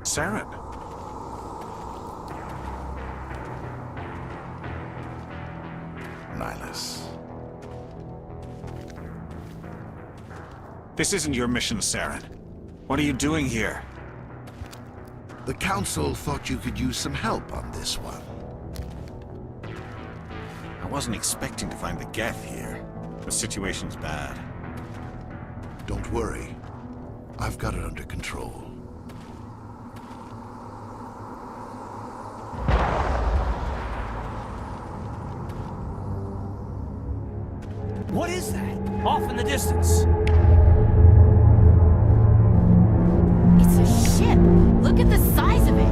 Saren. Nihilus. This isn't your mission, Saren. What are you doing here? The Council thought you could use some help on this one. I wasn't expecting to find the Geth here. The situation's bad. Don't worry. I've got it under control. What is that? Off in the distance. It's a ship. Look at the size of it.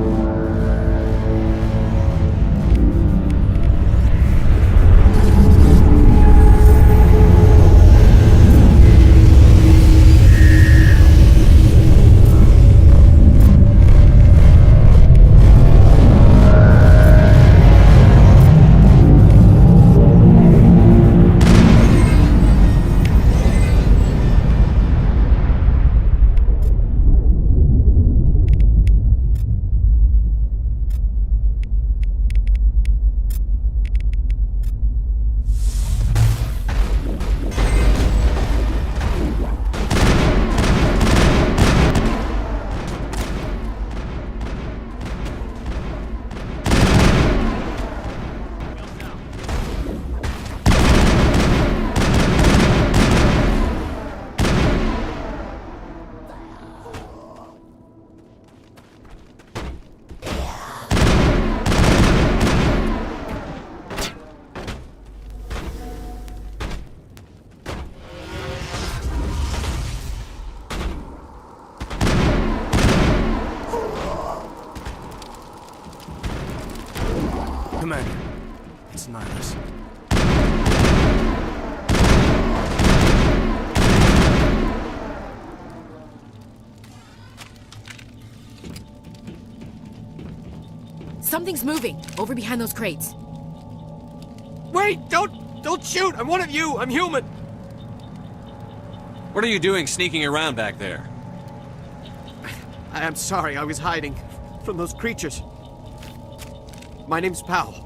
Commander, it's Nihilus. Something's moving over behind those crates. Wait! Don't shoot! I'm one of you! I'm human! What are you doing sneaking around back there? I'm sorry, I was hiding from those creatures. My name's Powell.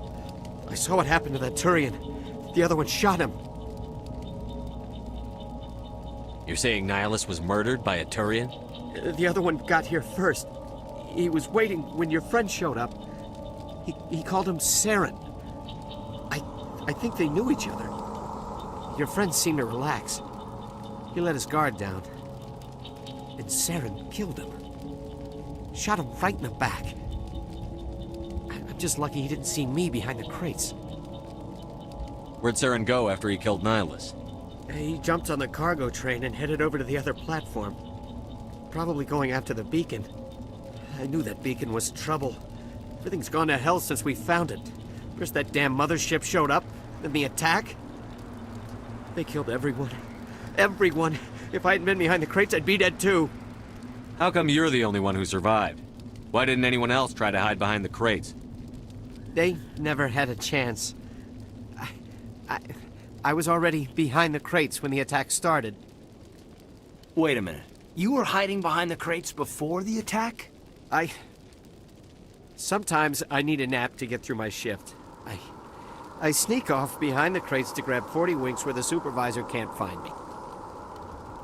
I saw what happened to that Turian. The other one shot him. You're saying Nihilus was murdered by a Turian? The other one got here first. He was waiting when your friend showed up. He called him Saren. I think they knew each other. Your friend seemed to relax. He let his guard down. And Saren killed him. Shot him right in the back. I'm just lucky he didn't see me behind the crates. Where'd Saren go after he killed Nihilus? He jumped on the cargo train and headed over to the other platform. Probably going after the beacon. I knew that beacon was trouble. Everything's gone to hell since we found it. First that damn mothership showed up, then the attack. They killed everyone. Everyone. If I hadn't been behind the crates, I'd be dead too. How come you're the only one who survived? Why didn't anyone else try to hide behind the crates? They never had a chance. I was already behind the crates when the attack started. Wait a minute. You were hiding behind the crates before the attack? Sometimes I need a nap to get through my shift. I sneak off behind the crates to grab 40 winks where the supervisor can't find me.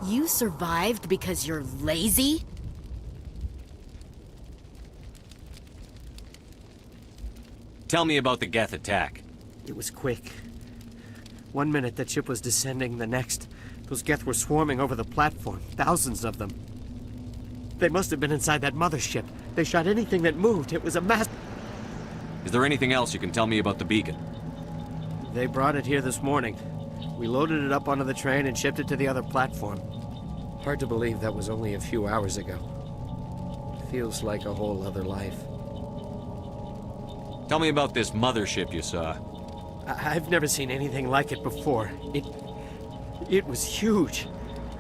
You survived because you're lazy? Tell me about the Geth attack. It was quick. 1 minute that ship was descending, the next, those Geth were swarming over the platform. Thousands of them. They must have been inside that mothership. They shot anything that moved. It was a mass... Is there anything else you can tell me about the beacon? They brought it here this morning. We loaded it up onto the train and shipped it to the other platform. Hard to believe that was only a few hours ago. Feels like a whole other life. Tell me about this mothership you saw. I've never seen anything like it before. It was huge.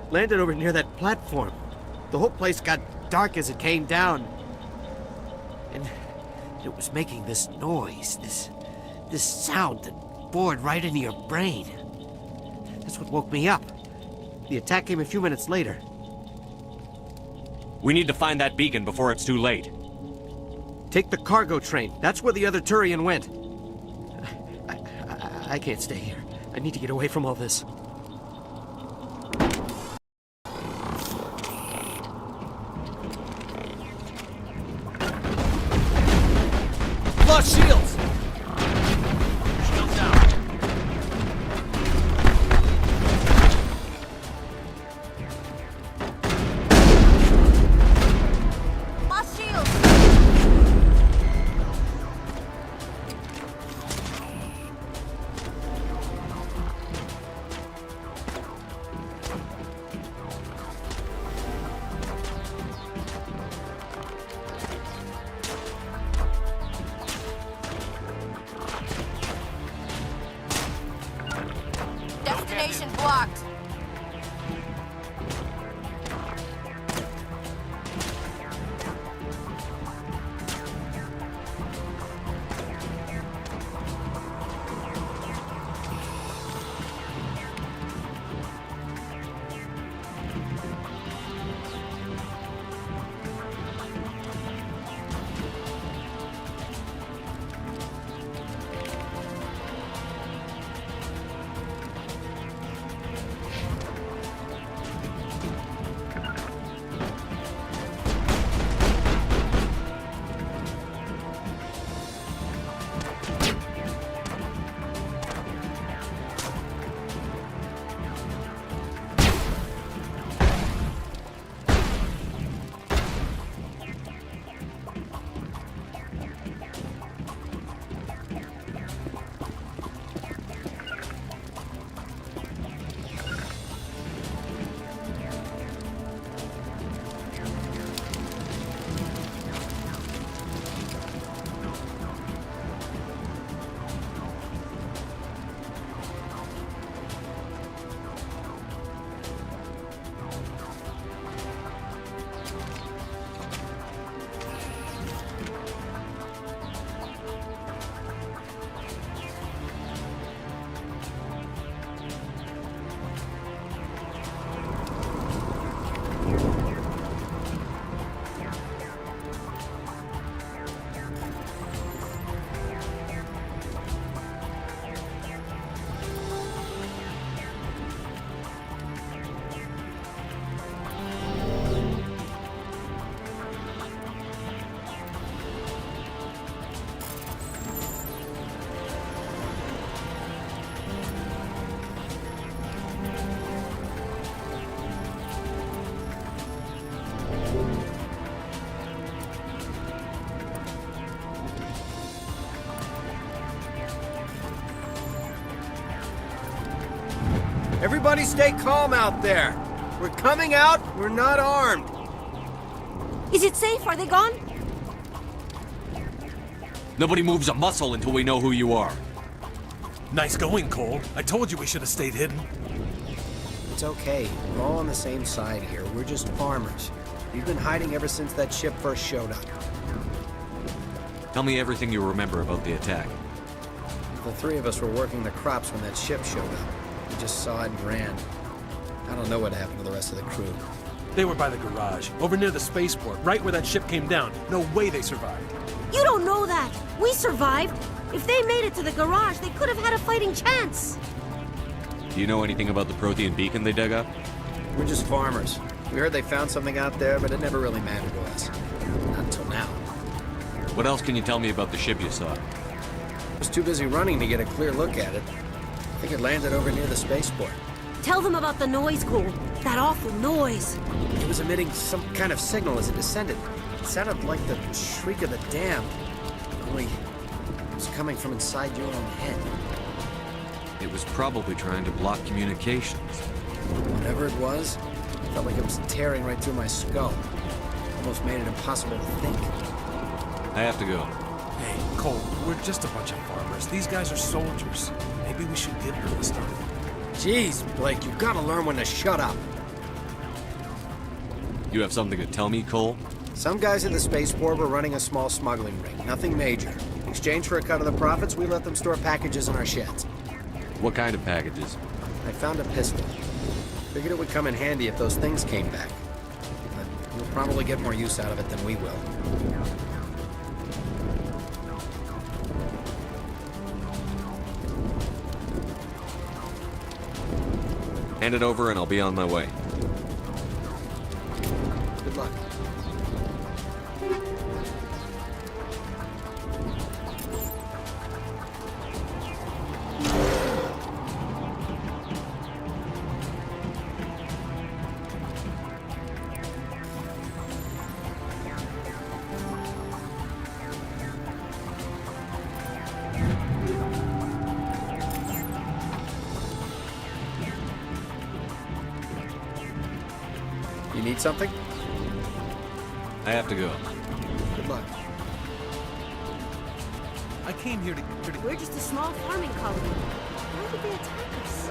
Landed over near that platform. The whole place got dark as it came down. And it was making this noise, this sound that bored right into your brain. That's what woke me up. The attack came a few minutes later. We need to find that beacon before it's too late. Take the cargo train. That's where the other Turian went. I can't stay here. I need to get away from all this. Lost shields! Shields down. Lost shields! Destination blocked. Everybody stay calm out there. We're coming out, we're not armed. Is it safe? Are they gone? Nobody moves a muscle until we know who you are. Nice going, Cole. I told you we should have stayed hidden. It's okay. We're all on the same side here. We're just farmers. We've been hiding ever since that ship first showed up. Tell me everything you remember about the attack. The three of us were working the crops when that ship showed up. We just saw it and ran. I don't know what happened to the rest of the crew. They were by the garage, over near the spaceport, right where that ship came down. No way they survived. You don't know that. We survived. If they made it to the garage, they could have had a fighting chance. Do you know anything about the Prothean beacon they dug up? We're just farmers. We heard they found something out there, but it never really mattered to us. Not until now. What else can you tell me about the ship you saw? I was too busy running to get a clear look at it. I think it landed over near the spaceport. Tell them about the noise, Cole. That awful noise. It was emitting some kind of signal as it descended. It sounded like the shriek of the damned. Only it was coming from inside your own head. It was probably trying to block communications. Whatever it was, it felt like it was tearing right through my skull. Almost made it impossible to think. I have to go. Hey, Cole, we're just a bunch of farmers. These guys are soldiers. Maybe we should get rid of this stuff. Jeez, Blake, you've got to learn when to shut up. You have something to tell me, Cole? Some guys at the spaceport were running a small smuggling ring, nothing major. In exchange for a cut of the profits, we let them store packages in our sheds. What kind of packages? I found a pistol. Figured it would come in handy if those things came back. But you'll probably get more use out of it than we will. Hand it over and I'll be on my way. Good luck. You need something? I have to go. Good luck. I came here to... We're just a small farming colony. Why did they attack us?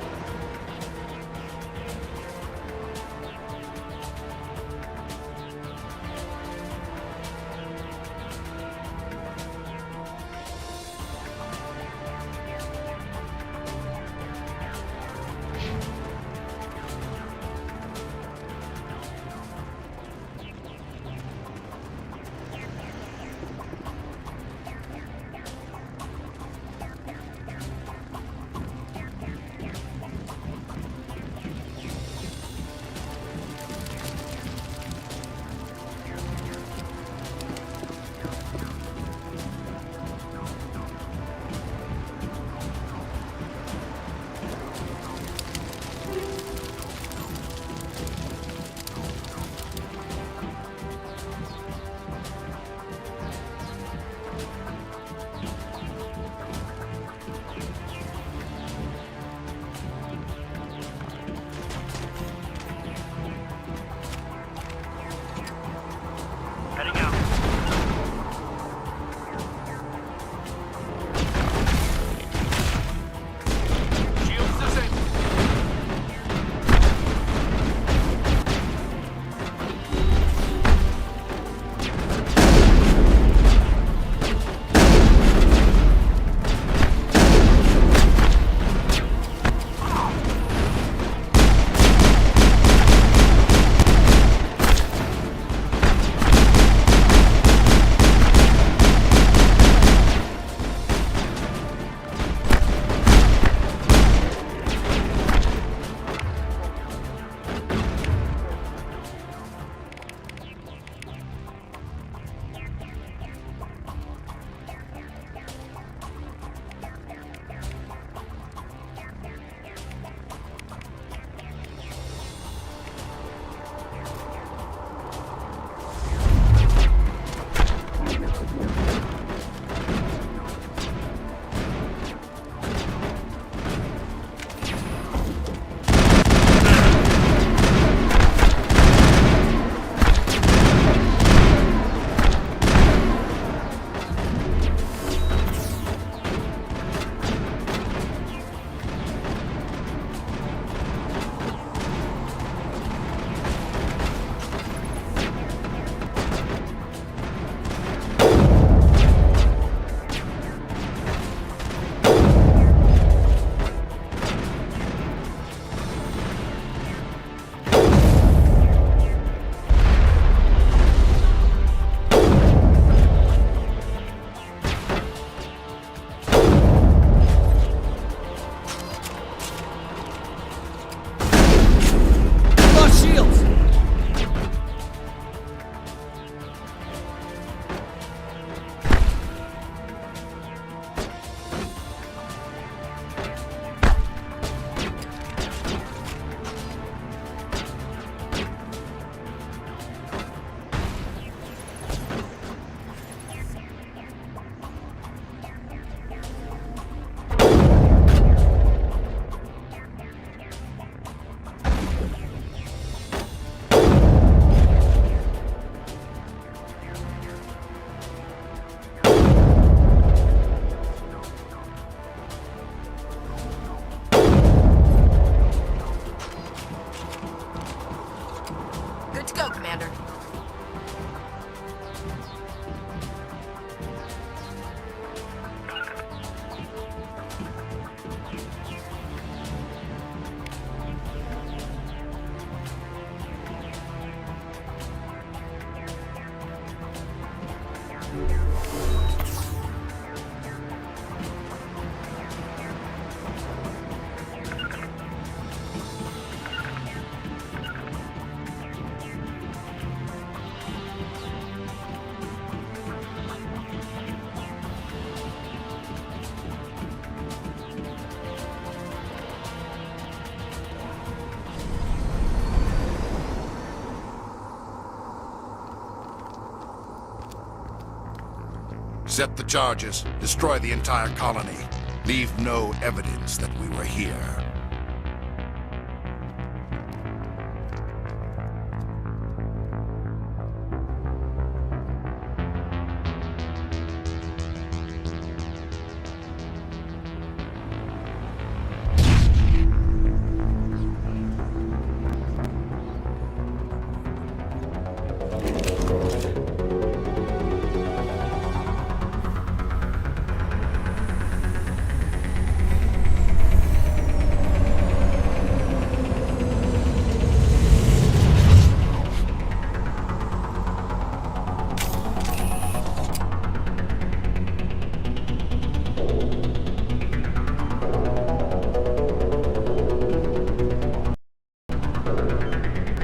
Set the charges. Destroy the entire colony. Leave no evidence that we were here.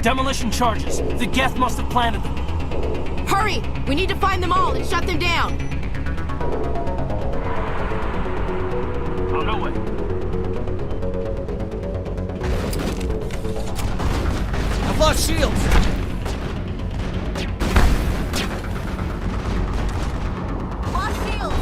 Demolition charges. The Geth must have planted them. Hurry! We need to find them all and shut them down! On our way. I've lost shields! Lost shields!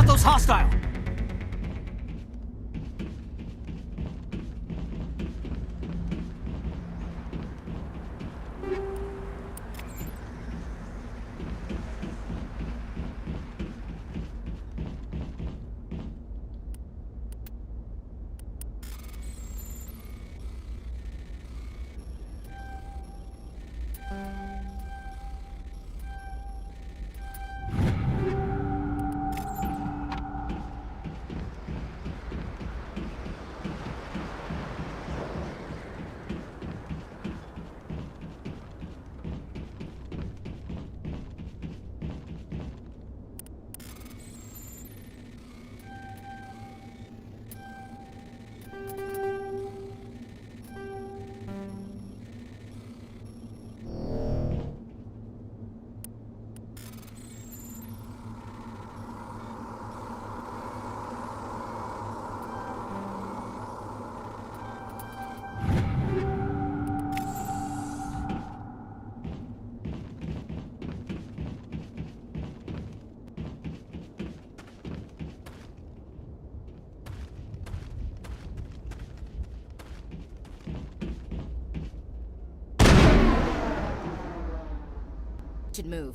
Those hostile! should move.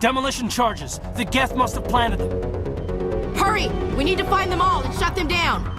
Demolition charges. The Geth must have planted them. Hurry! We need to find them all and shut them down!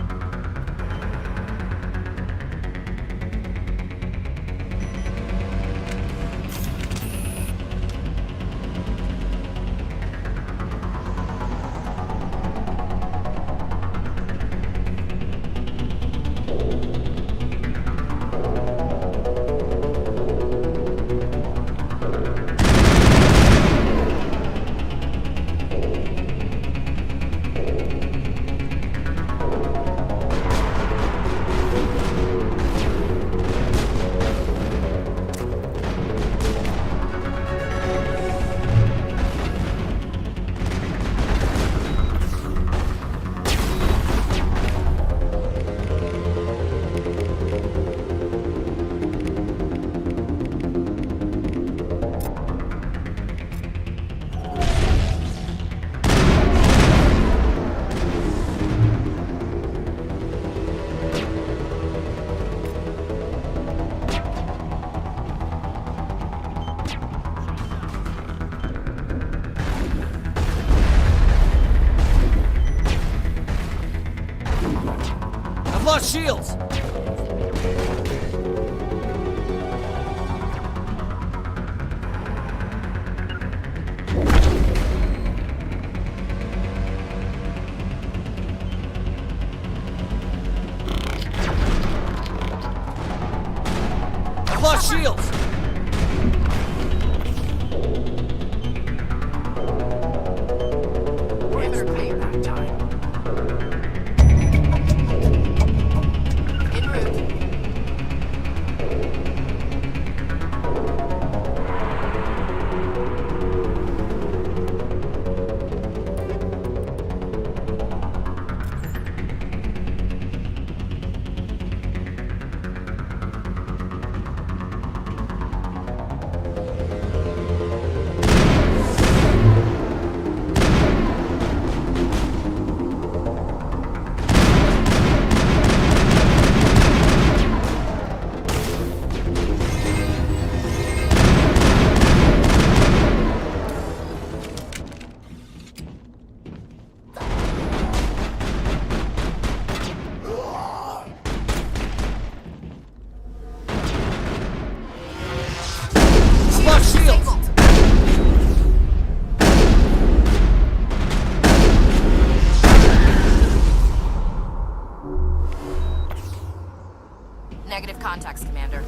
Lost shields! I've lost shields! Perimeter clear. That time. En route. Negative contacts, Commander.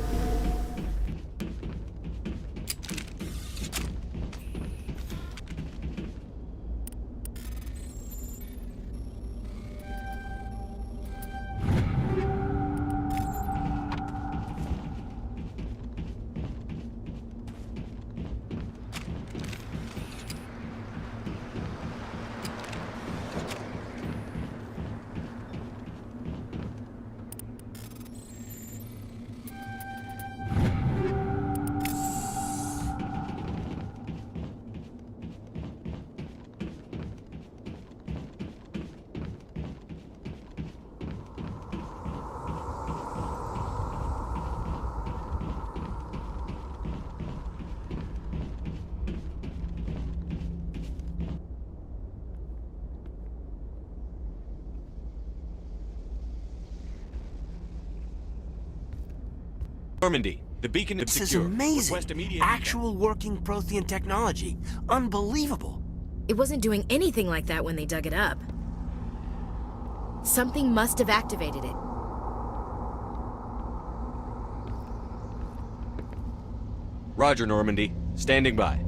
Normandy, the beacon is This is secure. amazing. Request immediate Actual working Prothean technology. Unbelievable. It wasn't doing anything like that when they dug it up. Something must have activated it. Roger, Normandy. Standing by.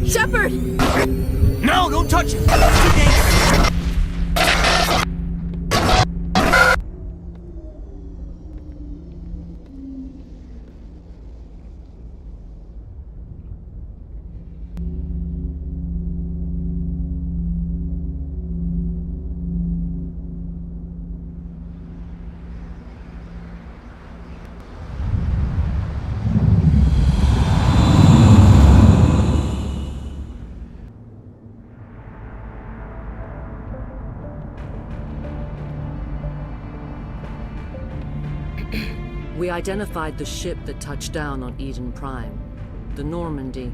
Shepard! No, don't touch it! It's too dangerous. We identified the ship that touched down on Eden Prime. The Normandy,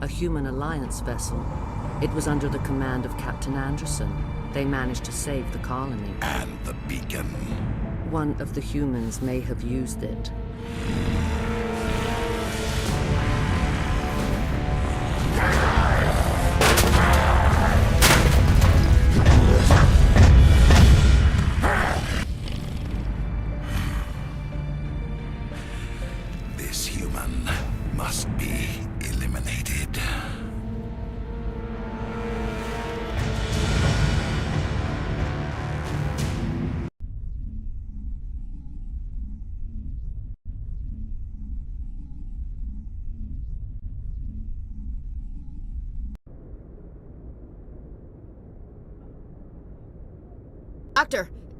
a human alliance vessel. It was under the command of Captain Anderson. They managed to save the colony. And the beacon. One of the humans may have used it. This human must be eliminated.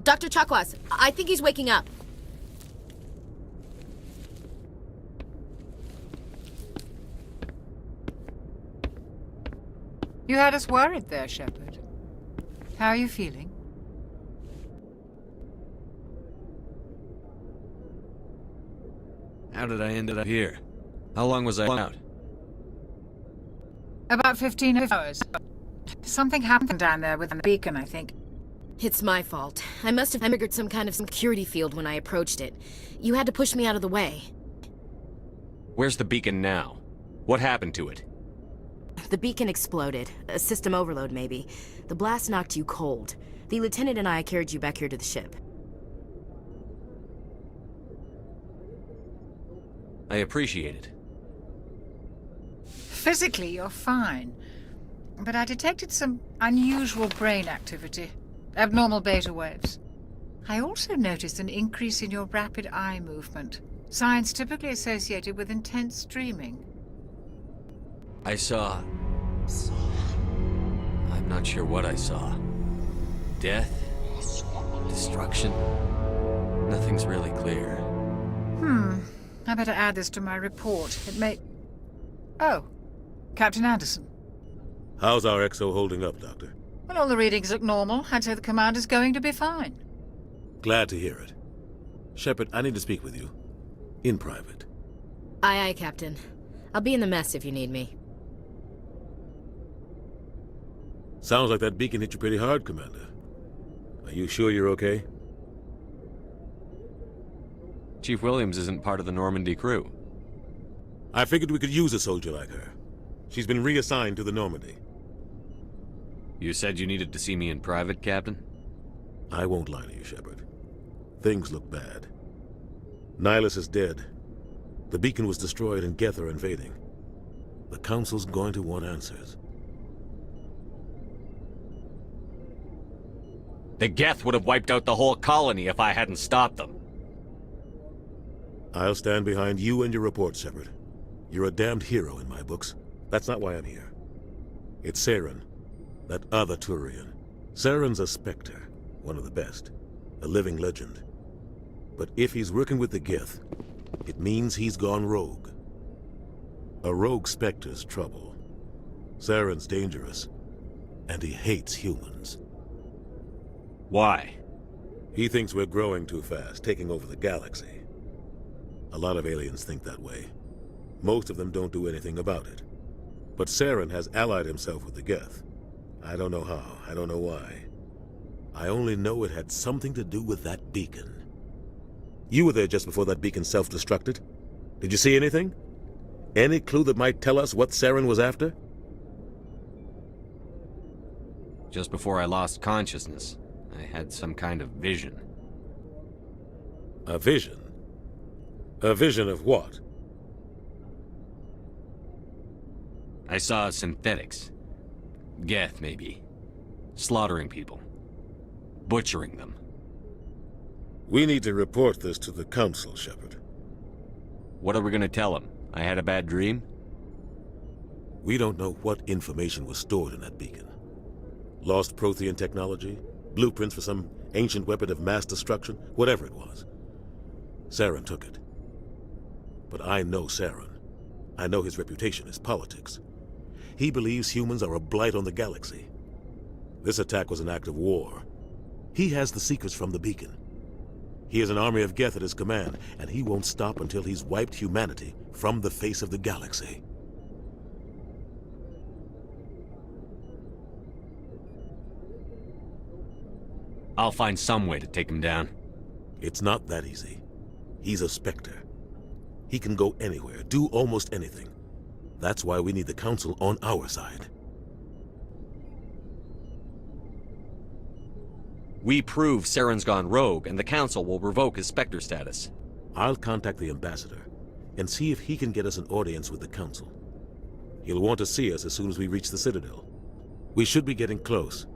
Dr. Chakwas, I think he's waking up. You had us worried there, Shepard. How are you feeling? How did I end up here? How long was I out? About 15 hours. Something happened down there with the beacon, I think. It's my fault. I must have triggered some kind of security field when I approached it. You had to push me out of the way. Where's the beacon now? What happened to it? The beacon exploded. A system overload, maybe. The blast knocked you cold. The lieutenant and I carried you back here to the ship. I appreciate it. Physically, you're fine. But I detected some unusual brain activity. Abnormal beta waves. I also noticed an increase in your rapid eye movement. Signs typically associated with intense dreaming. I saw... I'm not sure what I saw. Death? Destruction? Nothing's really clear. I better add this to my report. It may... Oh, Captain Anderson. How's our XO holding up, Doctor? Well, all the readings look normal. I'd say the commander's going to be fine. Glad to hear it. Shepard, I need to speak with you. In private. Aye, aye, Captain. I'll be in the mess if you need me. Sounds like that beacon hit you pretty hard, Commander. Are you sure you're okay? Chief Williams isn't part of the Normandy crew. I figured we could use a soldier like her. She's been reassigned to the Normandy. You said you needed to see me in private, Captain? I won't lie to you, Shepard. Things look bad. Nihilus is dead. The beacon was destroyed and Geth are invading. The Council's going to want answers. The Geth would have wiped out the whole colony if I hadn't stopped them. I'll stand behind you and your report, Shepard. You're a damned hero in my books. That's not why I'm here. It's Saren, that other Turian. Saren's a Spectre, one of the best. A living legend. But if he's working with the Geth, it means he's gone rogue. A rogue Spectre's trouble. Saren's dangerous. And he hates humans. Why? He thinks we're growing too fast, taking over the galaxy. A lot of aliens think that way. Most of them don't do anything about it. But Saren has allied himself with the Geth. I don't know how, I don't know why. I only know it had something to do with that beacon. You were there just before that beacon self-destructed. Did you see anything? Any clue that might tell us what Saren was after? Just before I lost consciousness, I had some kind of vision. A vision? A vision of what? I saw synthetics. Geth, maybe. Slaughtering people. Butchering them. We need to report this to the Council, Shepard. What are we gonna tell them? I had a bad dream? We don't know what information was stored in that beacon. Lost Prothean technology? Blueprints for some ancient weapon of mass destruction? Whatever it was. Saren took it. But I know Saren. I know his reputation is politics. He believes humans are a blight on the galaxy. This attack was an act of war. He has the secrets from the beacon. He has an army of Geth at his command, and he won't stop until he's wiped humanity from the face of the galaxy. I'll find some way to take him down. It's not that easy. He's a Spectre. He can go anywhere, do almost anything. That's why we need the Council on our side. We prove Saren's gone rogue, and the Council will revoke his Spectre status. I'll contact the Ambassador and see if he can get us an audience with the Council. He'll want to see us as soon as we reach the Citadel. We should be getting close.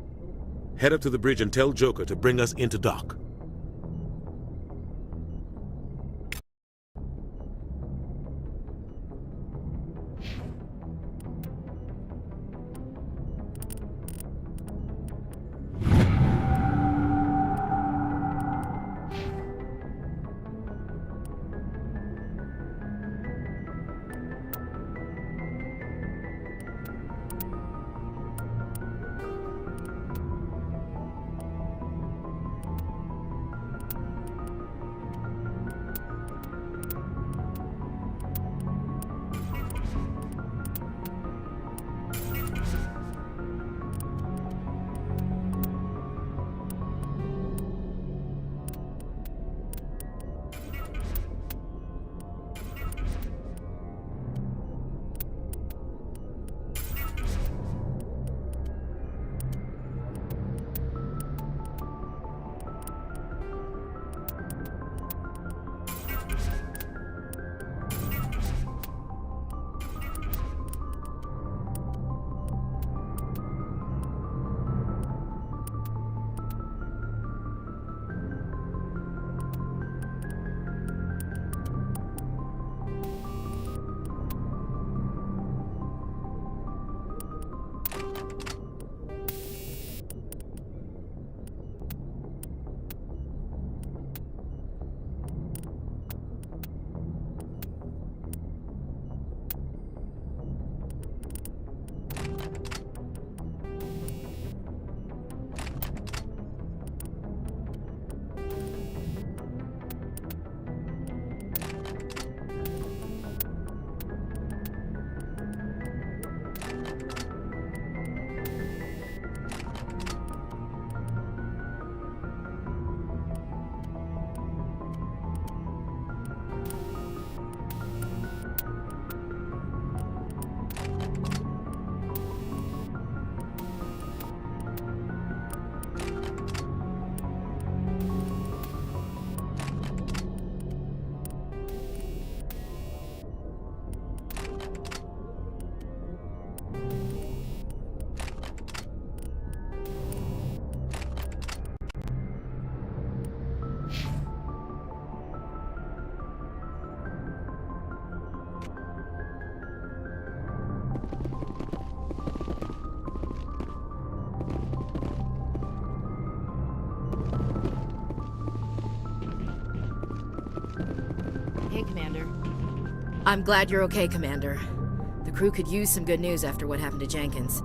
Head up to the bridge and tell Joker to bring us into dock. Hey, Commander. I'm glad you're okay, Commander. The crew could use some good news after what happened to Jenkins.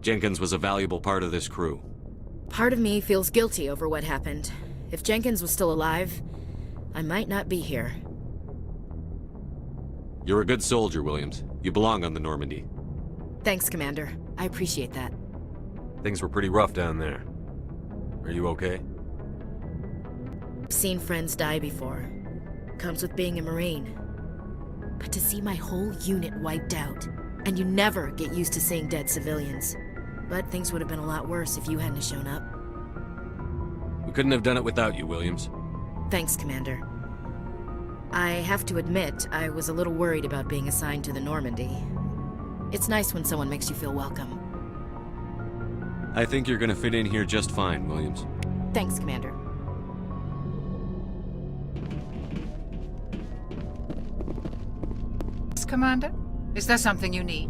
Jenkins was a valuable part of this crew. Part of me feels guilty over what happened. If Jenkins was still alive, I might not be here. You're a good soldier, Williams. You belong on the Normandy. Thanks, Commander. I appreciate that. Things were pretty rough down there. Are you okay? I've seen friends die before. Comes with being a Marine. But to see my whole unit wiped out, and you never get used to seeing dead civilians. But things would have been a lot worse if you hadn't shown up. We couldn't have done it without you, Williams. Thanks, Commander. I have to admit, I was a little worried about being assigned to the Normandy. It's nice when someone makes you feel welcome. I think you're gonna fit in here just fine, Williams. Thanks, Commander. Commander? Is there something you need?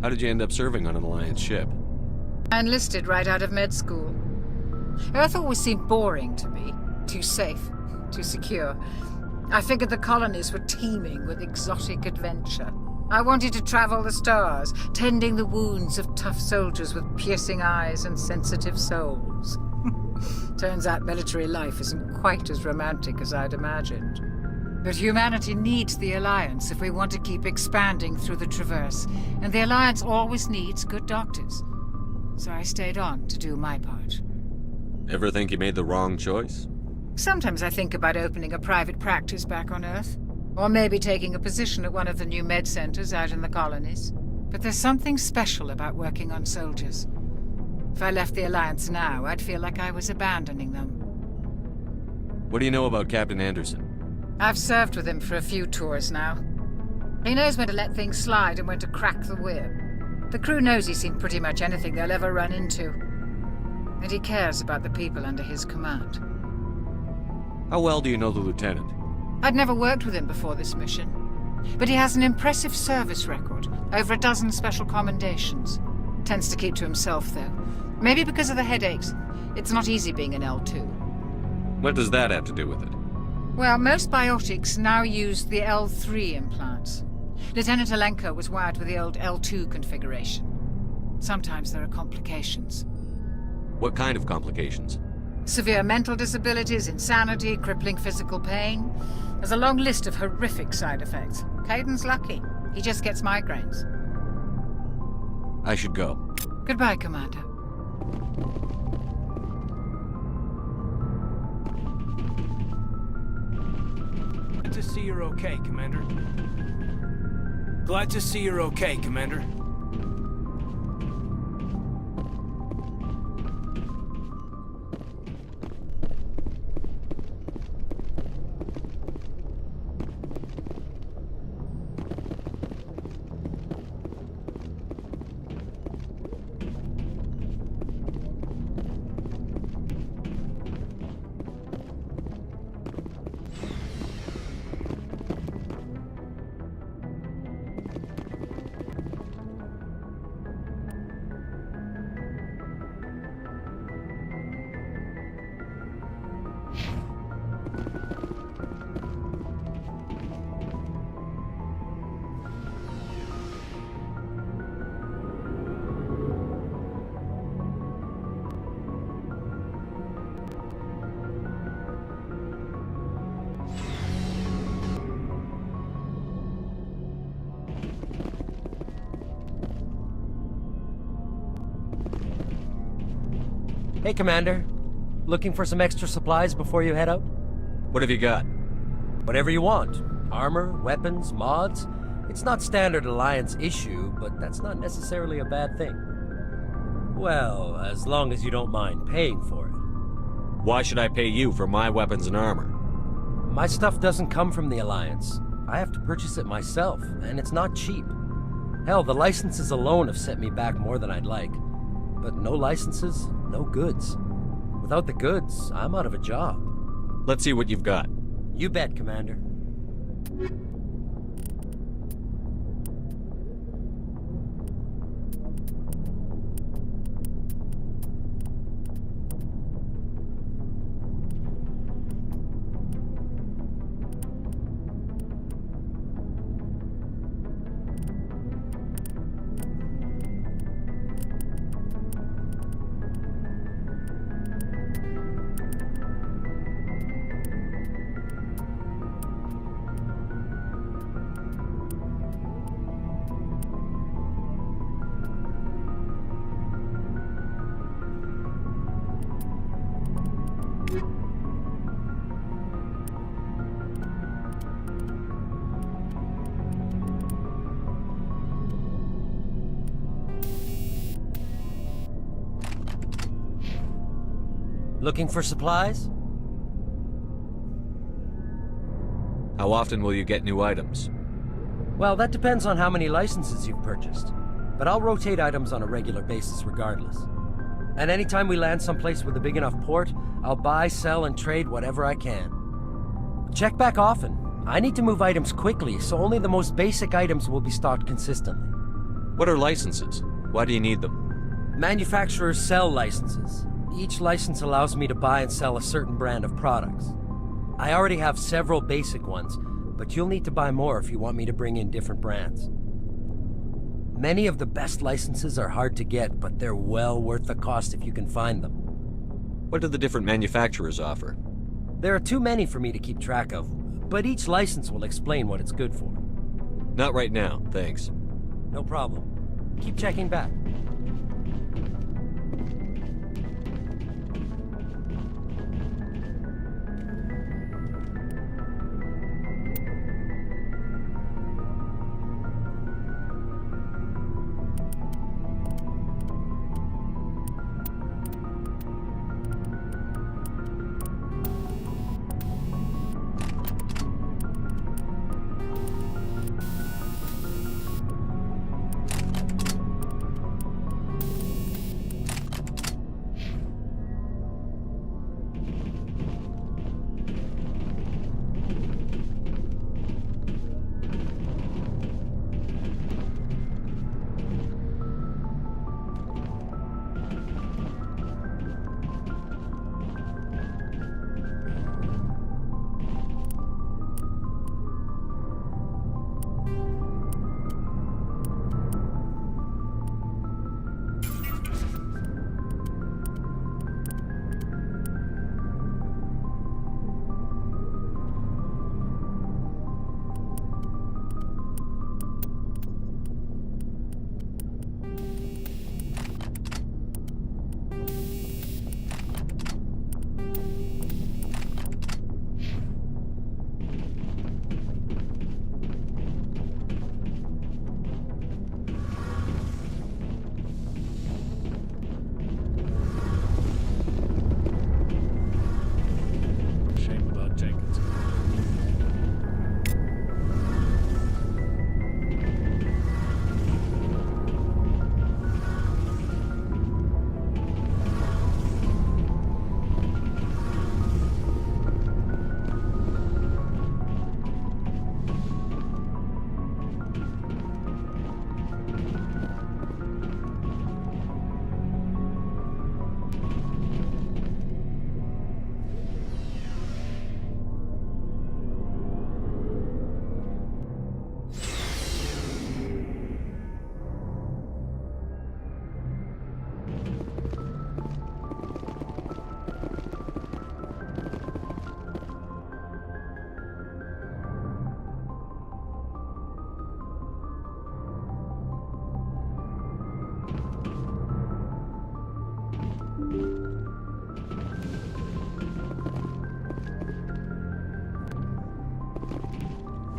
How did you end up serving on an Alliance ship? I enlisted right out of med school. Earth always seemed boring to me. Too safe, too secure. I figured the colonies were teeming with exotic adventure. I wanted to travel the stars, tending the wounds of tough soldiers with piercing eyes and sensitive souls. Turns out military life isn't quite as romantic as I'd imagined. But humanity needs the Alliance if we want to keep expanding through the Traverse, and the Alliance always needs good doctors. So I stayed on to do my part. Ever think you made the wrong choice? Sometimes I think about opening a private practice back on Earth, or maybe taking a position at one of the new med centers out in the colonies. But there's something special about working on soldiers. If I left the Alliance now, I'd feel like I was abandoning them. What do you know about Captain Anderson? I've served with him for a few tours now. He knows when to let things slide and when to crack the whip. The crew knows he's seen pretty much anything they'll ever run into. And he cares about the people under his command. How well do you know the lieutenant? I'd never worked with him before this mission. But he has an impressive service record, over a dozen special commendations. Tends to keep to himself, though. Maybe because of the headaches. It's not easy being an L2. What does that have to do with it? Well, most biotics now use the L3 implants. Lieutenant Alenko was wired with the old L2 configuration. Sometimes there are complications. What kind of complications? Severe mental disabilities, insanity, crippling physical pain. There's a long list of horrific side effects. Caden's lucky. He just gets migraines. I should go. Goodbye, Commander. Glad to see you're okay, Commander. Glad to see you're okay, Commander. Hey, Commander. Looking for some extra supplies before you head out? What have you got? Whatever you want. Armor, weapons, mods. It's not standard Alliance issue, but that's not necessarily a bad thing. Well, as long as you don't mind paying for it. Why should I pay you for my weapons and armor? My stuff doesn't come from the Alliance. I have to purchase it myself, and it's not cheap. Hell, the licenses alone have set me back more than I'd like. But no licenses, no goods. Without the goods, I'm out of a job. Let's see what you've got. You bet, Commander. Looking for supplies? How often will you get new items? Well, that depends on how many licenses you've purchased. But I'll rotate items on a regular basis regardless. And anytime we land someplace with a big enough port, I'll buy, sell, and trade whatever I can. Check back often. I need to move items quickly, so only the most basic items will be stocked consistently. What are licenses? Why do you need them? Manufacturers sell licenses. Each license allows me to buy and sell a certain brand of products. I already have several basic ones, but you'll need to buy more if you want me to bring in different brands. Many of the best licenses are hard to get, but they're well worth the cost if you can find them. What do the different manufacturers offer? There are too many for me to keep track of, but each license will explain what it's good for. Not right now, thanks. No problem. Keep checking back.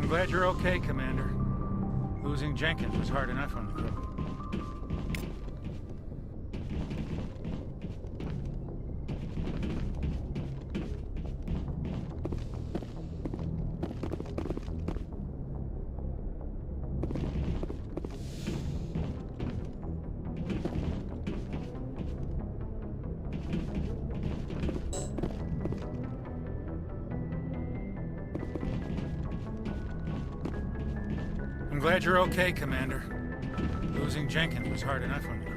I'm glad you're okay, Commander. Losing Jenkins was hard enough on the crew. I'm glad you're okay, Commander. Losing Jenkins was hard enough on the crew.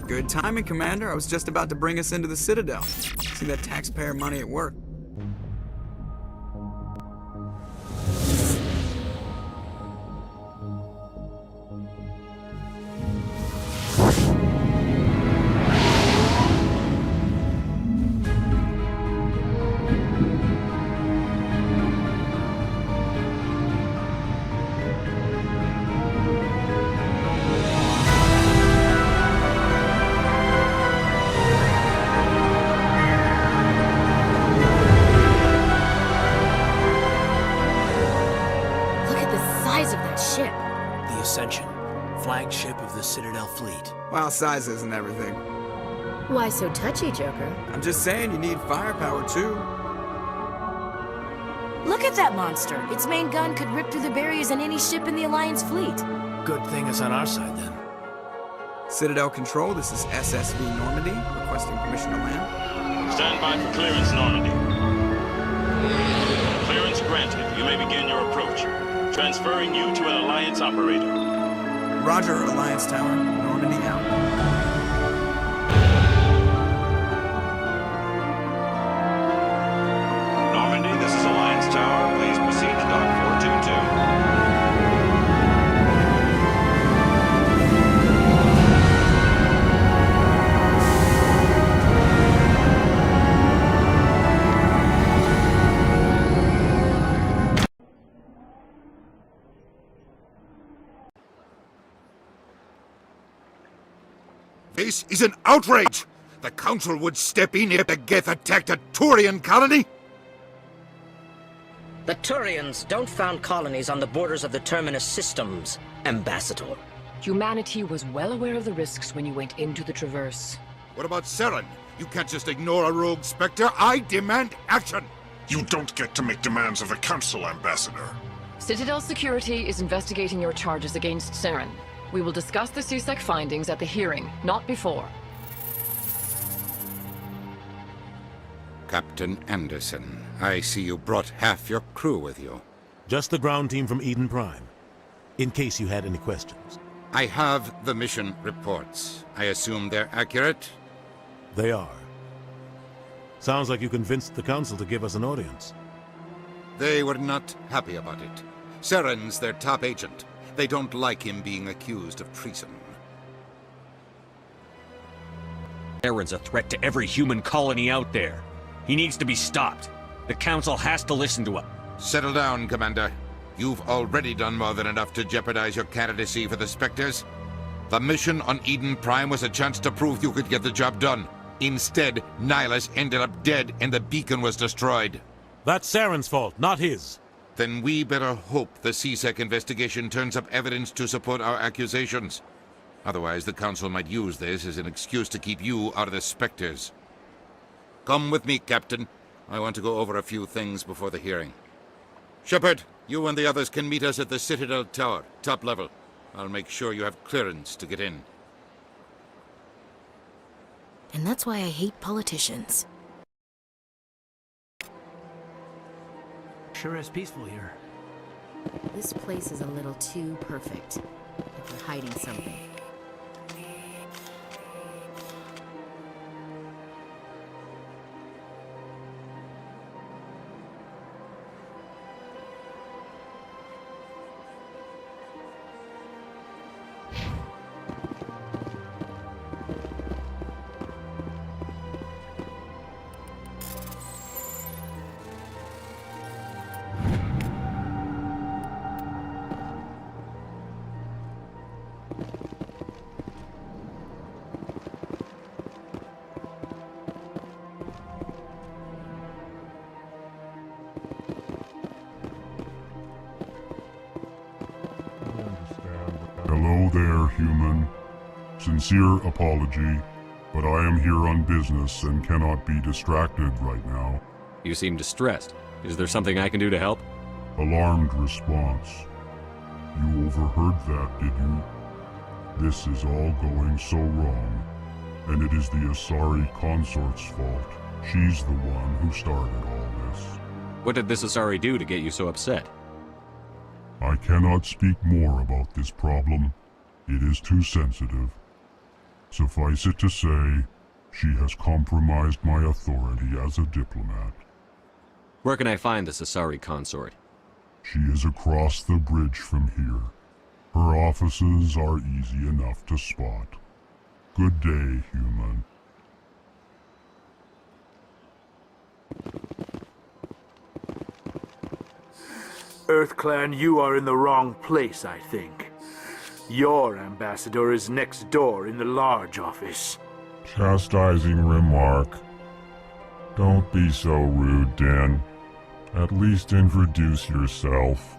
Good timing, Commander. I was just about to bring us into the Citadel. See that taxpayer money at work. Well, sizes and everything. Why so touchy, Joker? I'm just saying you need firepower, too. Look at that monster. Its main gun could rip through the barriers in any ship in the Alliance fleet. Good thing it's on our side, then. Citadel Control, this is SSV Normandy, requesting permission to land. Stand by for clearance, Normandy. Clearance granted. You may begin your approach. Transferring you to an Alliance operator. Roger, Alliance Tower. Normandy out. Tower, please proceed to dock 422. This is an outrage! The Council would step in if the Geth attacked a Turian colony? The Turians don't found colonies on the borders of the Terminus systems, Ambassador. Humanity was well aware of the risks when you went into the Traverse. What about Saren? You can't just ignore a rogue Spectre. I demand action! You don't get to make demands of the Council, Ambassador. Citadel Security is investigating your charges against Saren. We will discuss the CSEC findings at the hearing, not before. Captain Anderson, I see you brought half your crew with you. Just the ground team from Eden Prime, in case you had any questions. I have the mission reports. I assume they're accurate? They are. Sounds like you convinced the Council to give us an audience. They were not happy about it. Saren's their top agent. They don't like him being accused of treason. Saren's a threat to every human colony out there. He needs to be stopped. The Council has to listen to him. Settle down, Commander. You've already done more than enough to jeopardize your candidacy for the Spectres. The mission on Eden Prime was a chance to prove you could get the job done. Instead, Nihilus ended up dead and the beacon was destroyed. That's Saren's fault, not his. Then we better hope the CSEC investigation turns up evidence to support our accusations. Otherwise, the Council might use this as an excuse to keep you out of the Spectres. Come with me, Captain. I want to go over a few things before the hearing. Shepard, you and the others can meet us at the Citadel Tower, top level. I'll make sure you have clearance to get in. And that's why I hate politicians. Sure is peaceful here. This place is a little too perfect. Like we're hiding something. Hello there, human. Sincere apology, but I am here on business and cannot be distracted right now. You seem distressed. Is there something I can do to help? Alarmed response. You overheard that, did you? This is all going so wrong, and it is the Asari consort's fault. She's the one who started all this. What did this Asari do to get you so upset? I cannot speak more about this problem. It is too sensitive. Suffice it to say, she has compromised my authority as a diplomat. Where can I find this Asari consort? She is across the bridge from here. Her offices are easy enough to spot. Good day, human. EarthClan, you are in the wrong place, I think. Your ambassador is next door in the large office. Chastising remark. Don't be so rude, Dan. At least introduce yourself.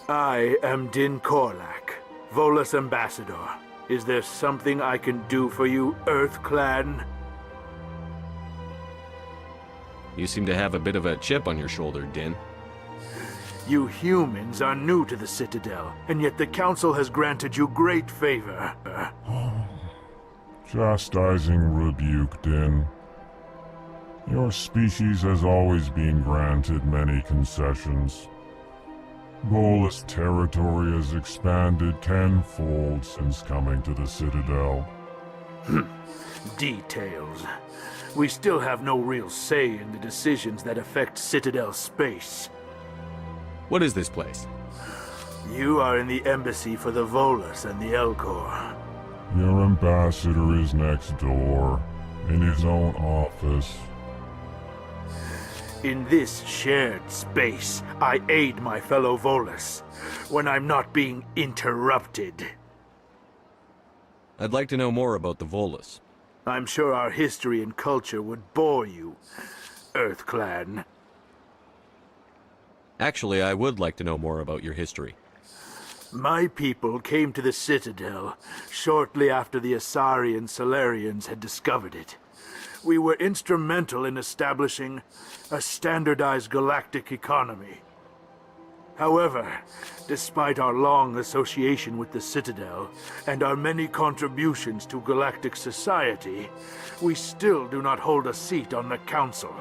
I am Din Korlak, Volus Ambassador, is there something I can do for you, Earth Clan? You seem to have a bit of a chip on your shoulder, Din. You humans are new to the Citadel, and yet the Council has granted you great favor. Chastising rebuke, Din. Your species has always been granted many concessions. Volus territory has expanded tenfold since coming to the Citadel. Details. We still have no real say in the decisions that affect Citadel space. What is this place? You are in the embassy for the Volus and the Elcor. Your ambassador is next door, in his own office. In this shared space, I aid my fellow Volus when I'm not being interrupted. I'd like to know more about the Volus. I'm sure our history and culture would bore you, Earth Clan. Actually, I would like to know more about your history. My people came to the Citadel shortly after the Asari and Solarians had discovered it. We were instrumental in establishing a standardized galactic economy. However, despite our long association with the Citadel and our many contributions to galactic society, we still do not hold a seat on the Council.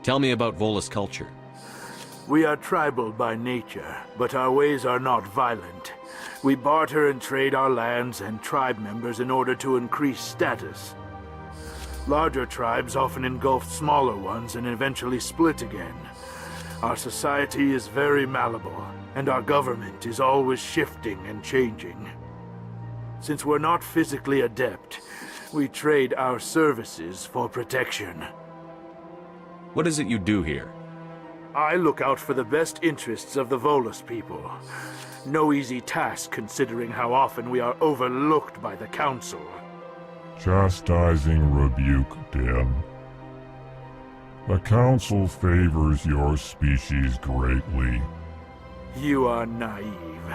Tell me about Volus culture. We are tribal by nature, but our ways are not violent. We barter and trade our lands and tribe members in order to increase status. Larger tribes often engulf smaller ones and eventually split again. Our society is very malleable, and our government is always shifting and changing. Since we're not physically adept, we trade our services for protection. What is it you do here? I look out for the best interests of the Volus people. No easy task considering how often we are overlooked by the Council. Chastising rebuke, Din. The Council favors your species greatly. You are naive.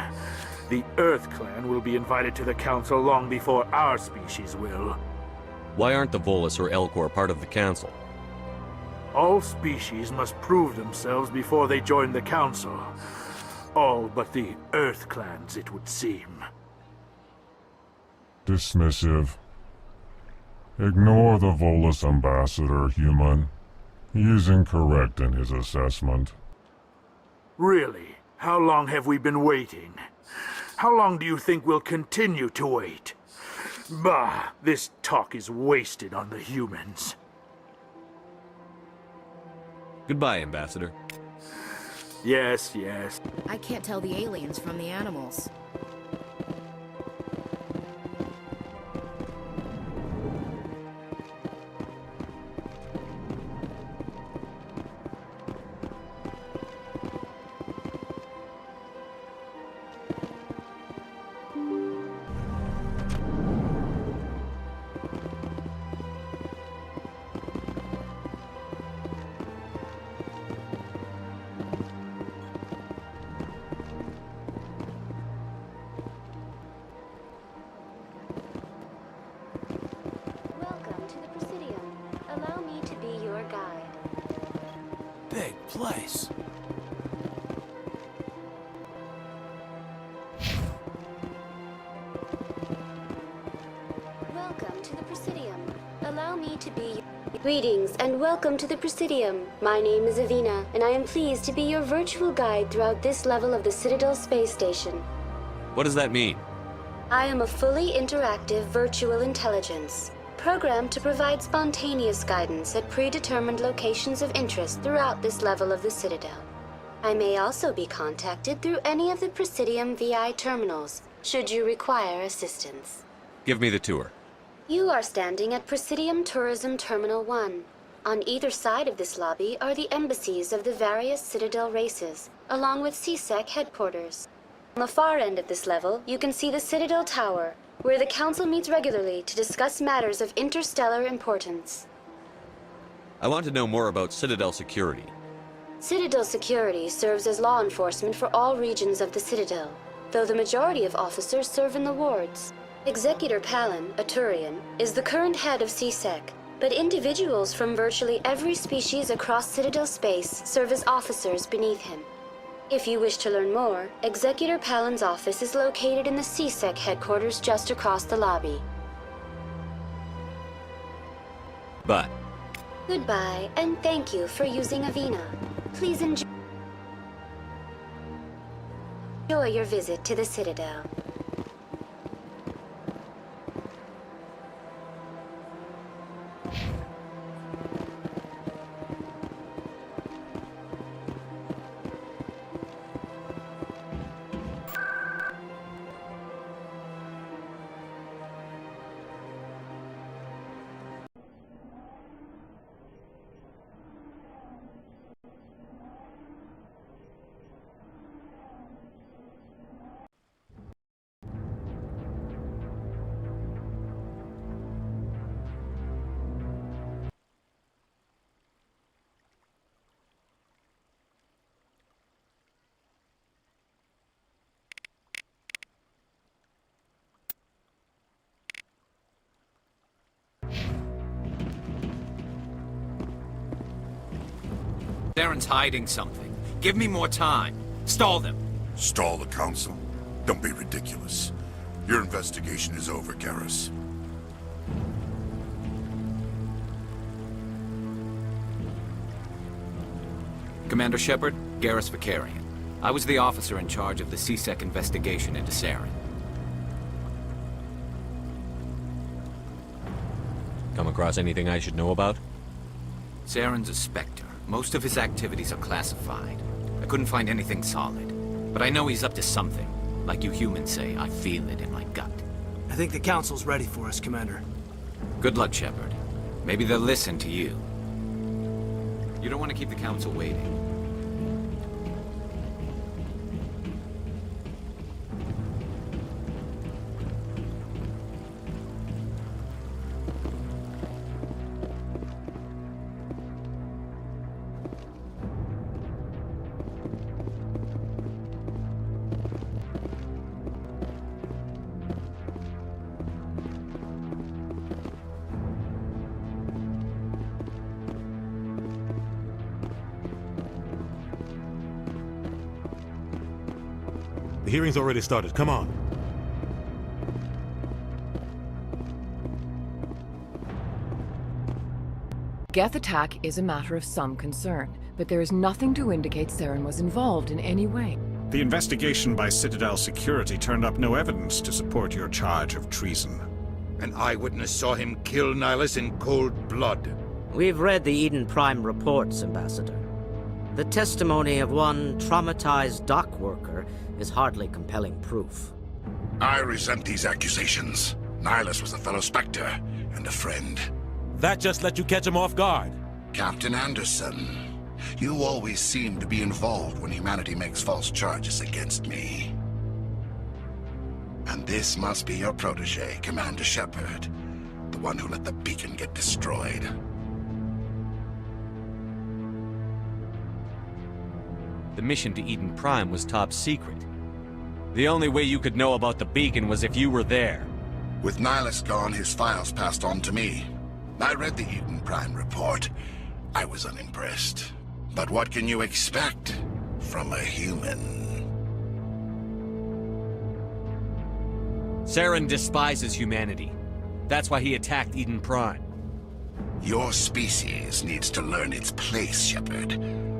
The Earth Clan will be invited to the Council long before our species will. Why aren't the Volus or Elcor part of the Council? All species must prove themselves before they join the Council. All but the Earth Clans, it would seem. Dismissive. Ignore the Volus ambassador, human. He is incorrect in his assessment. Really? How long have we been waiting? How long do you think we'll continue to wait? Bah, this talk is wasted on the humans. Goodbye, Ambassador. Yes, yes. I can't tell the aliens from the animals. Big place. Welcome to the Presidium. Allow me to be... Greetings and welcome to the Presidium. My name is Avina, and I am pleased to be your virtual guide throughout this level of the Citadel Space Station. What does that mean? I am a fully interactive virtual intelligence, programmed to provide spontaneous guidance at predetermined locations of interest throughout this level of the Citadel. I may also be contacted through any of the Presidium VI terminals, should you require assistance. Give me the tour. You are standing at Presidium Tourism Terminal 1. On either side of this lobby are the embassies of the various Citadel races, along with CSEC headquarters. On the far end of this level, you can see the Citadel Tower, where the Council meets regularly to discuss matters of interstellar importance. I want to know more about Citadel security. Citadel security serves as law enforcement for all regions of the Citadel, though the majority of officers serve in the wards. Executor Palin, a Turian, is the current head of CSEC, but individuals from virtually every species across Citadel space serve as officers beneath him. If you wish to learn more, Executor Palin's office is located in the CSEC headquarters just across the lobby. But Goodbye, and thank you for using Avena. Please enjoy your visit to the Citadel. Saren's hiding something. Give me more time. Stall them. Stall the Council? Don't be ridiculous. Your investigation is over, Garrus. Commander Shepard, Garrus Vakarian. I was the officer in charge of the CSEC investigation into Saren. come across anything I should know about? Saren's a Spectre. Most of his activities are classified. I couldn't find anything solid. But I know he's up to something. Like you humans say, I feel it in my gut. I think the Council's ready for us, Commander. Good luck, Shepard. Maybe they'll listen to you. You don't want to keep the Council waiting. The hearing's already started. Come on. Geth attack is a matter of some concern, but there is nothing to indicate Saren was involved in any way. The investigation by Citadel Security turned up no evidence to support your charge of treason. An eyewitness saw him kill Nihilus in cold blood. We've read the Eden Prime reports, Ambassador. The testimony of one traumatized dock worker is hardly compelling proof. I resent these accusations. Nihilus was a fellow Spectre and a friend. That just let you catch him off guard. Captain Anderson, you always seem to be involved when humanity makes false charges against me. And this must be your protege, Commander Shepard, the one who let the beacon get destroyed. The mission to Eden Prime was top secret. The only way you could know about the beacon was if you were there. With Nihilus gone, his files passed on to me. I read the Eden Prime report. I was unimpressed. But what can you expect from a human? Saren despises humanity. That's why he attacked Eden Prime. Your species needs to learn its place, Shepard.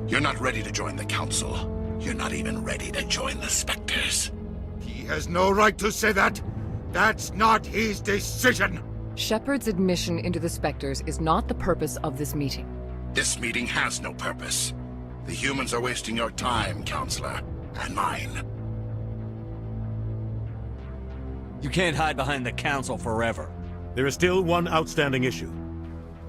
You're not ready to join the Council. You're not even ready to join the Spectres. He has no right to say that. That's not his decision. Shepard's admission into the Spectres is not the purpose of this meeting. This meeting has no purpose. The humans are wasting your time, Counselor, and mine. You can't hide behind the Council forever. There is still one outstanding issue.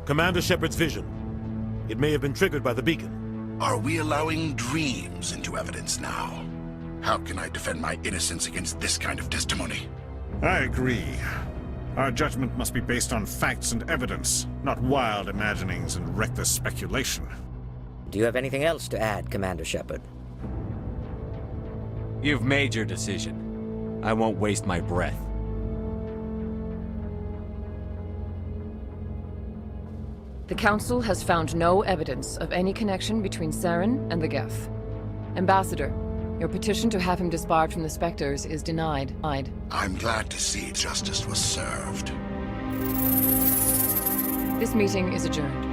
Commander Shepard's vision. It may have been triggered by the beacon. Are we allowing dreams into evidence now? How can I defend my innocence against this kind of testimony? I agree. Our judgment must be based on facts and evidence, not wild imaginings and reckless speculation. Do you have anything else to add, Commander Shepard? You've made your decision. I won't waste my breath. The Council has found no evidence of any connection between Saren and the Geth. Ambassador, your petition to have him disbarred from the Spectres is denied. I'm glad to see justice was served. This meeting is adjourned.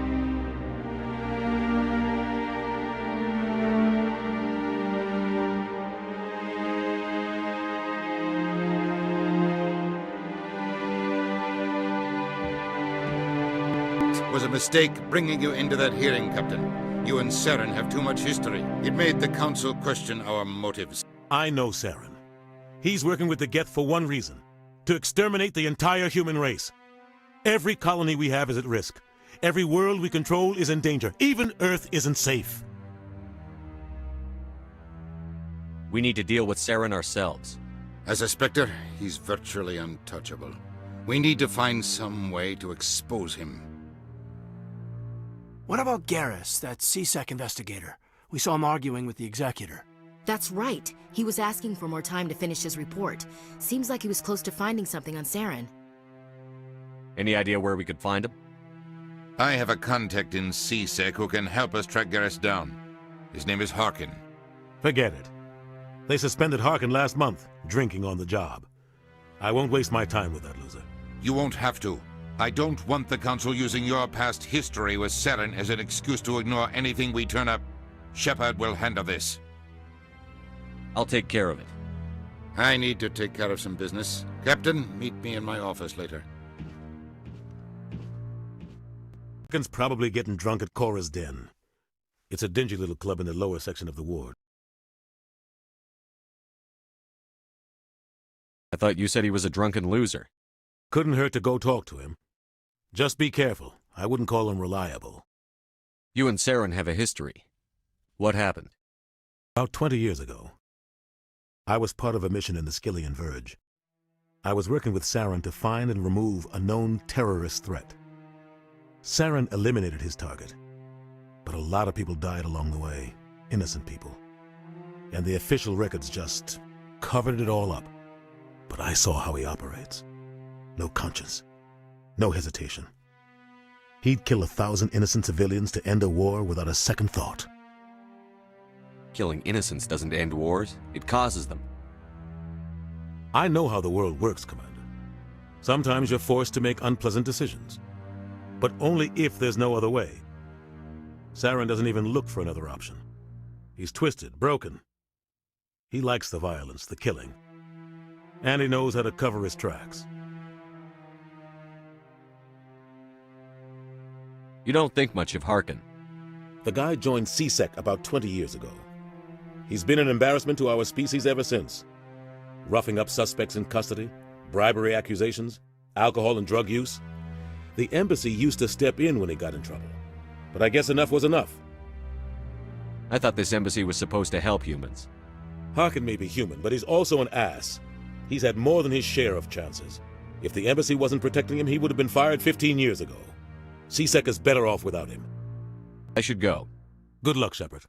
It was a mistake bringing you into that hearing, Captain. You and Saren have too much history. It made the Council question our motives. I know Saren. He's working with the Geth for one reason: to exterminate the entire human race. Every colony we have is at risk. Every world we control is in danger. Even Earth isn't safe. We need to deal with Saren ourselves. As a Spectre, he's virtually untouchable. We need to find some way to expose him. What about Garrus, that CSEC investigator? We saw him arguing with the Executor. That's right. He was asking for more time to finish his report. Seems like he was close to finding something on Saren. Any idea where we could find him? I have a contact in CSEC who can help us track Garrus down. His name is Harkin. Forget it. They suspended Harkin last month, drinking on the job. I won't waste my time with that loser. You won't have to. I don't want the Council using your past history with Saren as an excuse to ignore anything we turn up. Shepard will handle this. I'll take care of it. I need to take care of some business. Captain, meet me in my office later. Harkin's probably getting drunk at Cora's Den. It's a dingy little club in the lower section of the ward. I thought you said he was a drunken loser. Couldn't hurt to go talk to him. Just be careful. I wouldn't call him reliable. You and Saren have a history. What happened? About 20 years ago, I was part of a mission in the Skillian Verge. I was working with Saren to find and remove a known terrorist threat. Saren eliminated his target, but a lot of people died along the way, innocent people. And the official records just covered it all up. But I saw how he operates. No conscience. No hesitation. He'd kill 1,000 innocent civilians to end a war without a second thought. Killing innocents doesn't end wars, it causes them. I know how the world works, Commander. Sometimes you're forced to make unpleasant decisions. But only if there's no other way. Saren doesn't even look for another option. He's twisted, broken. He likes the violence, the killing. And he knows how to cover his tracks. You don't think much of Harkin. The guy joined CSEC about 20 years ago. He's been an embarrassment to our species ever since. Roughing up suspects in custody, bribery accusations, alcohol and drug use. The embassy used to step in when he got in trouble. But I guess enough was enough. I thought this embassy was supposed to help humans. Harkin may be human, but he's also an ass. He's had more than his share of chances. If the embassy wasn't protecting him, he would have been fired 15 years ago. CSEC is better off without him. I should go. Good luck, Shepard.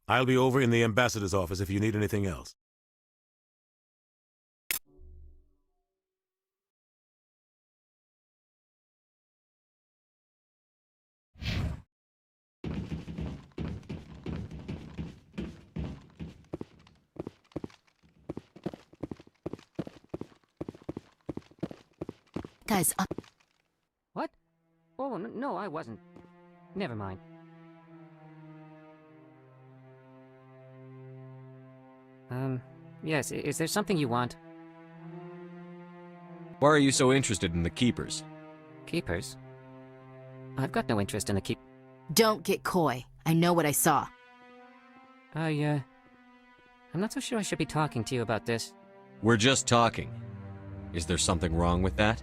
I'll be over in the ambassador's office if you need anything else. Guys, What? Oh, no, I wasn't. Never mind. Yes, is there something you want? Why are you so interested in the Keepers? Keepers? I've got no interest in the keep... Don't get coy. I know what I saw. I'm not so sure I should be talking to you about this. We're just talking. Is there something wrong with that?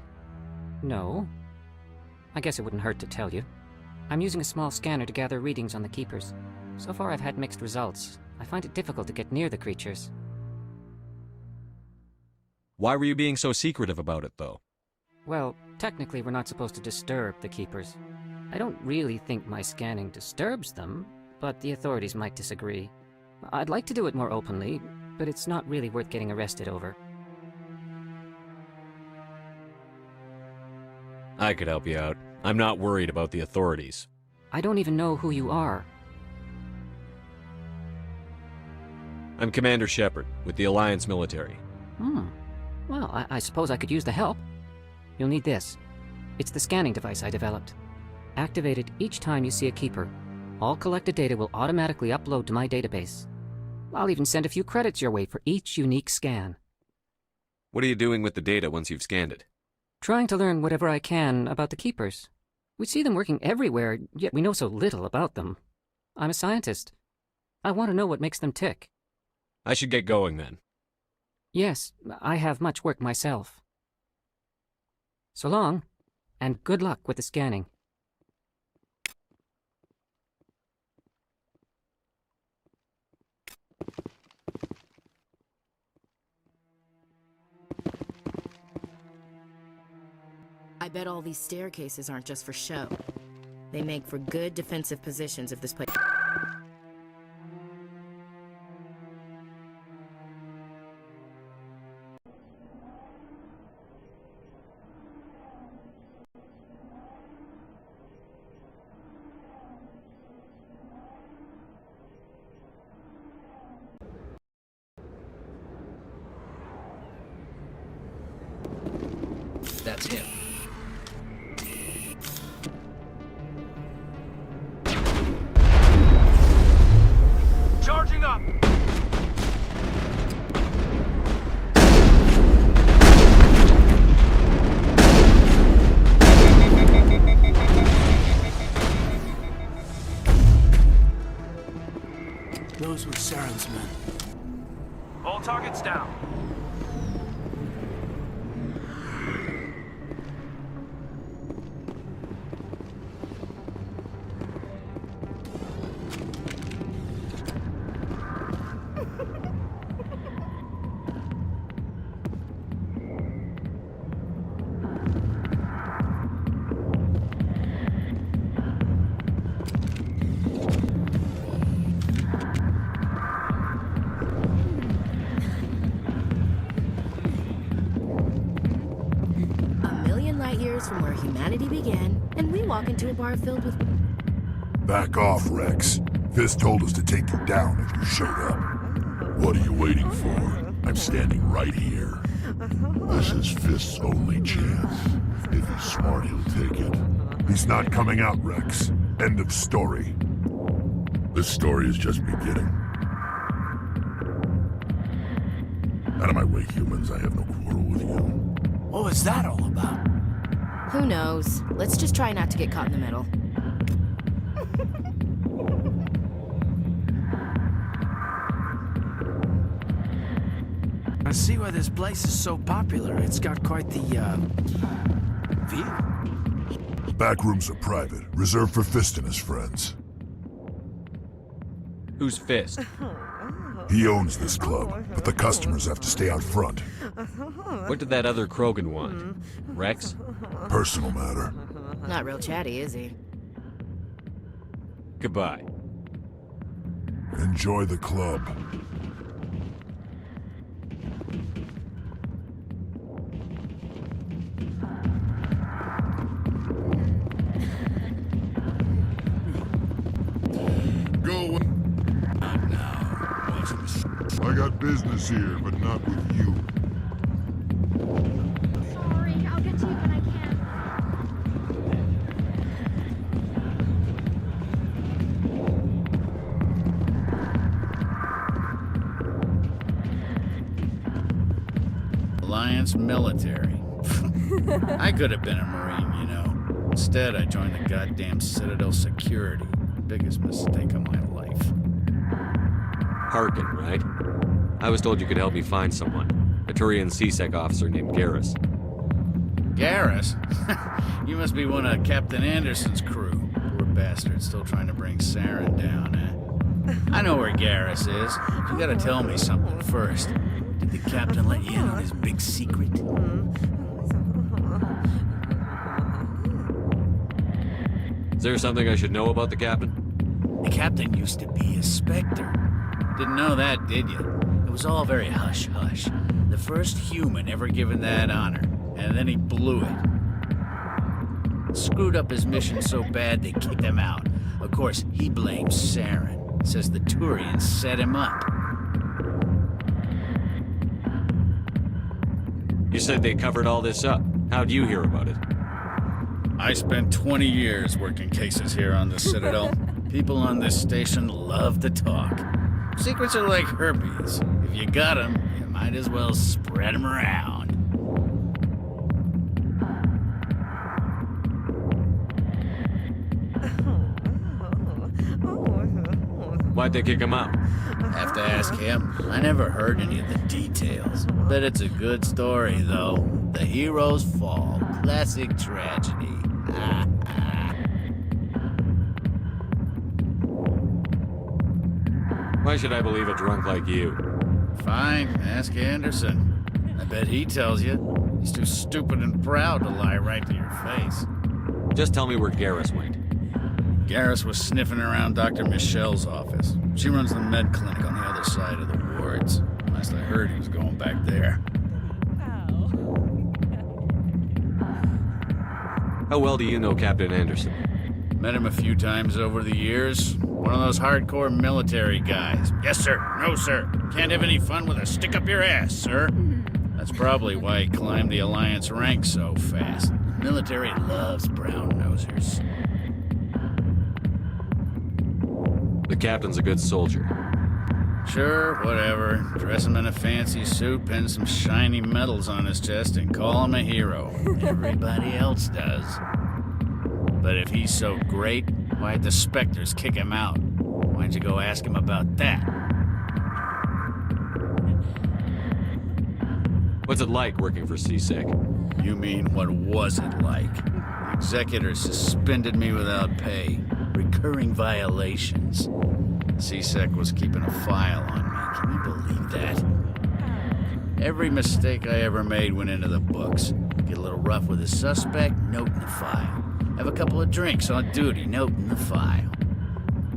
No. I guess it wouldn't hurt to tell you. I'm using a small scanner to gather readings on the Keepers. So far I've had mixed results. I find it difficult to get near the creatures. Why were you being so secretive about it, though? Well, technically we're not supposed to disturb the Keepers. I don't really think my scanning disturbs them, but the authorities might disagree. I'd like to do it more openly, but it's not really worth getting arrested over. I could help you out. I'm not worried about the authorities. I don't even know who you are. I'm Commander Shepard, with the Alliance military. Well, I suppose I could use the help. You'll need this. It's the scanning device I developed. Activate it each time you see a keeper. All collected data will automatically upload to my database. I'll even send a few credits your way for each unique scan. What are you doing with the data once you've scanned it? Trying to learn whatever I can about the keepers. We see them working everywhere, yet we know so little about them. I'm a scientist. I want to know what makes them tick. I should get going then. Yes, I have much work myself. So long, and good luck with the scanning. I bet all these staircases aren't just for show. They make for good defensive positions if this place... That's him. Charging up! Those were Saren's men. All targets down. From where humanity began, and we walk into a bar filled with... Back off, Rex. Fist told us to take you down if you showed up. What are you waiting for? I'm standing right here. This is Fist's only chance. If he's smart, he'll take it. He's not coming out, Rex. End of story. This story is just beginning. Out of my way, humans. I have no quarrel with you. What was that all about? Who knows? Let's just try not to get caught in the middle. I see why this place is so popular. It's got quite the, view. The back rooms are private, reserved for Fist and his friends. Who's Fist? He owns this club, but the customers have to stay out front. What did that other Krogan want? Rex? Personal matter. Not real chatty, is he? Goodbye. Enjoy the club. Go. Not now. Watch this. I got business here, but not with you. Sorry, I'll get to you when I can. Alliance military. I could have been a Marine, you know. Instead, I joined the goddamn Citadel security. Biggest mistake of my life. Harkin, right? I was told you could help me find someone. A Turian CSEC officer named Garrus. Garrus? You must be one of Captain Anderson's crew. Poor bastard, still trying to bring Saren down, eh? I know where Garrus is. You gotta tell me something first. Did the captain let you in on his big secret? Is there something I should know about the captain? The captain used to be a Spectre. Didn't know that, did you? It was all very hush-hush. The first human ever given that honor, and then he blew it. Screwed up his mission so bad they kicked him out. Of course, he blames Saren. Says the Turians set him up. You said they covered all this up. How'd you hear about it? I spent 20 years working cases here on the Citadel. People on this station love to talk. Secrets are like herpes. If you got them, you might as well spread them around. Why'd they kick him out? Have to ask him. I never heard any of the details. Bet it's a good story, though. The hero's fall. Classic tragedy. Why should I believe a drunk like you? Fine, ask Anderson. I bet he tells you. He's too stupid and proud to lie right to your face. Just tell me where Garrus went. Garrus was sniffing around Dr. Michelle's office. She runs the med clinic on the other side of the wards. Last I heard, he was going back there. How well do you know Captain Anderson? Met him a few times over the years. One of those hardcore military guys. Yes, sir. No, sir. Can't have any fun with a stick up your ass, sir. That's probably why he climbed the Alliance ranks so fast. The military loves brown-nosers. The captain's a good soldier. Sure, whatever. Dress him in a fancy suit, pin some shiny medals on his chest, and call him a hero. Everybody else does. But if he's so great, why'd the Spectres kick him out? Why'd you go ask him about that? What's it like working for CSEC? You mean, what was it like? The executor suspended me without pay. Recurring violations. CSEC was keeping a file on me. Can you believe that? Every mistake I ever made went into the books. Get a little rough with a suspect, note in the file. Have a couple of drinks on duty, note in the file.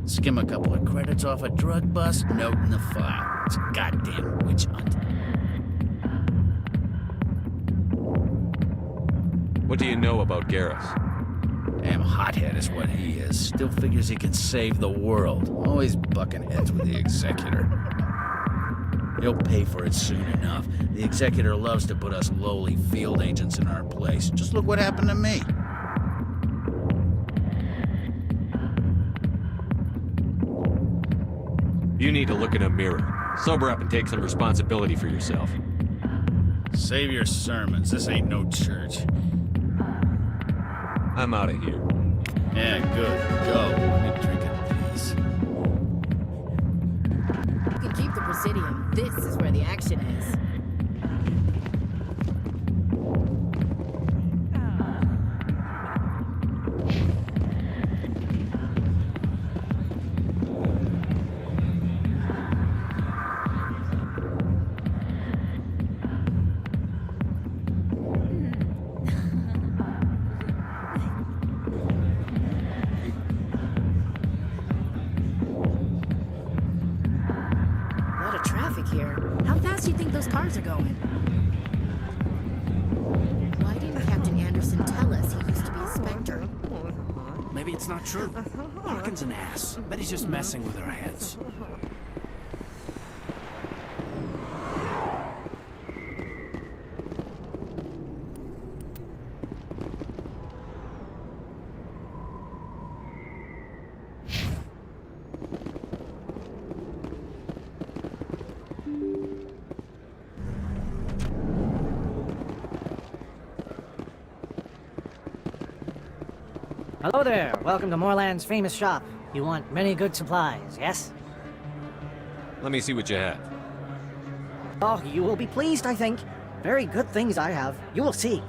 Skim a couple of credits off a drug bust, note in the file. It's a goddamn witch hunt. What do you know about Garrus? Damn hothead is what he is. Still figures he can save the world. Always bucking heads with the executor. He'll pay for it soon enough. The executor loves to put us lowly field agents in our place. Just look what happened to me. You need to look in a mirror. Sober up and take some responsibility for yourself. Save your sermons. This ain't no church. I'm out of here. Yeah, good. Go. Let me drink it, please. You can keep the Presidium. This is where the action is. Are going. Why didn't Captain Anderson tell us he used to be a Spectre? Maybe it's not true. Larkin's an ass. Bet he's just messing with our heads. Hello there. Welcome to Moorland's famous shop. You want many good supplies, yes? Let me see what you have. Oh, you will be pleased, I think. Very good things I have. You will see.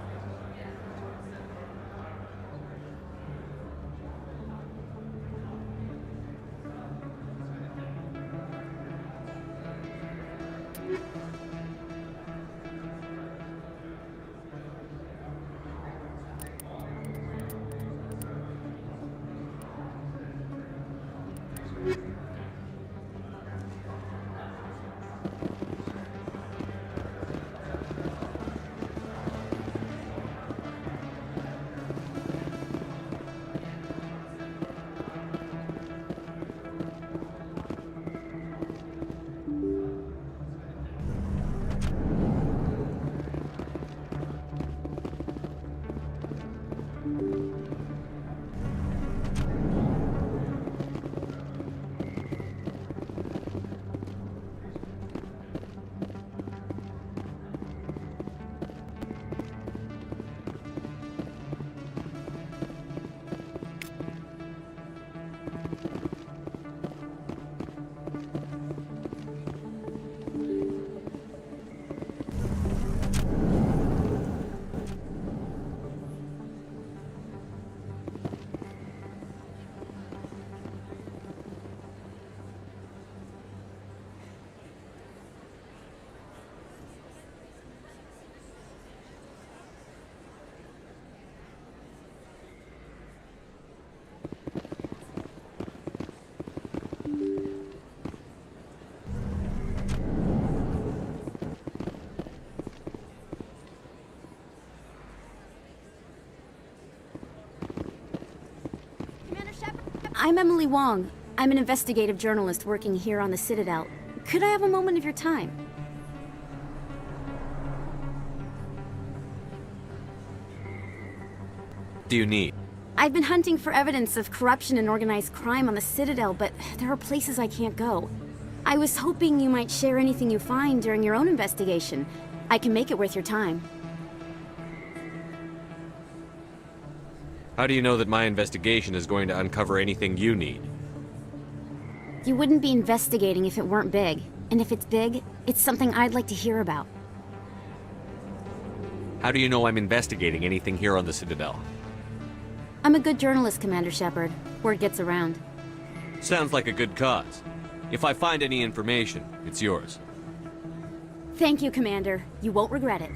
I'm Emily Wong. I'm an investigative journalist working here on the Citadel. Could I have a moment of your time? Do you need? I've been hunting for evidence of corruption and organized crime on the Citadel, but there are places I can't go. I was hoping you might share anything you find during your own investigation. I can make it worth your time. How do you know that my investigation is going to uncover anything you need? You wouldn't be investigating if it weren't big. And if it's big, it's something I'd like to hear about. How do you know I'm investigating anything here on the Citadel? I'm a good journalist, Commander Shepard. Word gets around. Sounds like a good cause. If I find any information, it's yours. Thank you, Commander. You won't regret it.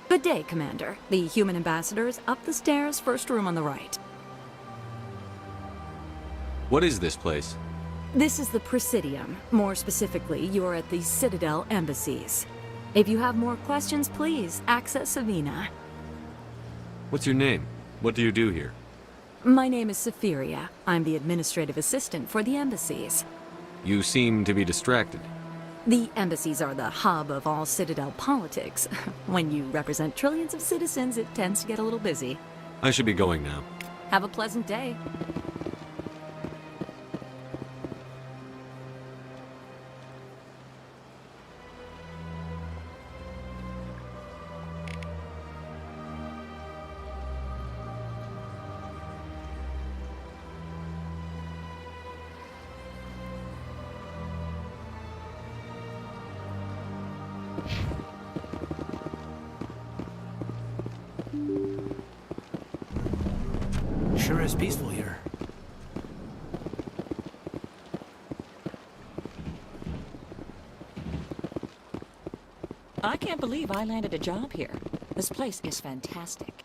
Good day, Commander. The human ambassador is up the stairs, first room on the right. What is this place? This is the Presidium. More specifically, you're at the Citadel embassies. If you have more questions, please access Savina. What's your name? What do you do here? My name is Safiria. I'm the administrative assistant for the embassies. You seem to be distracted. The embassies are the hub of all Citadel politics. When you represent trillions of citizens, it tends to get a little busy. I should be going now. Have a pleasant day. Sure is peaceful here. I can't believe I landed a job here. This place is fantastic.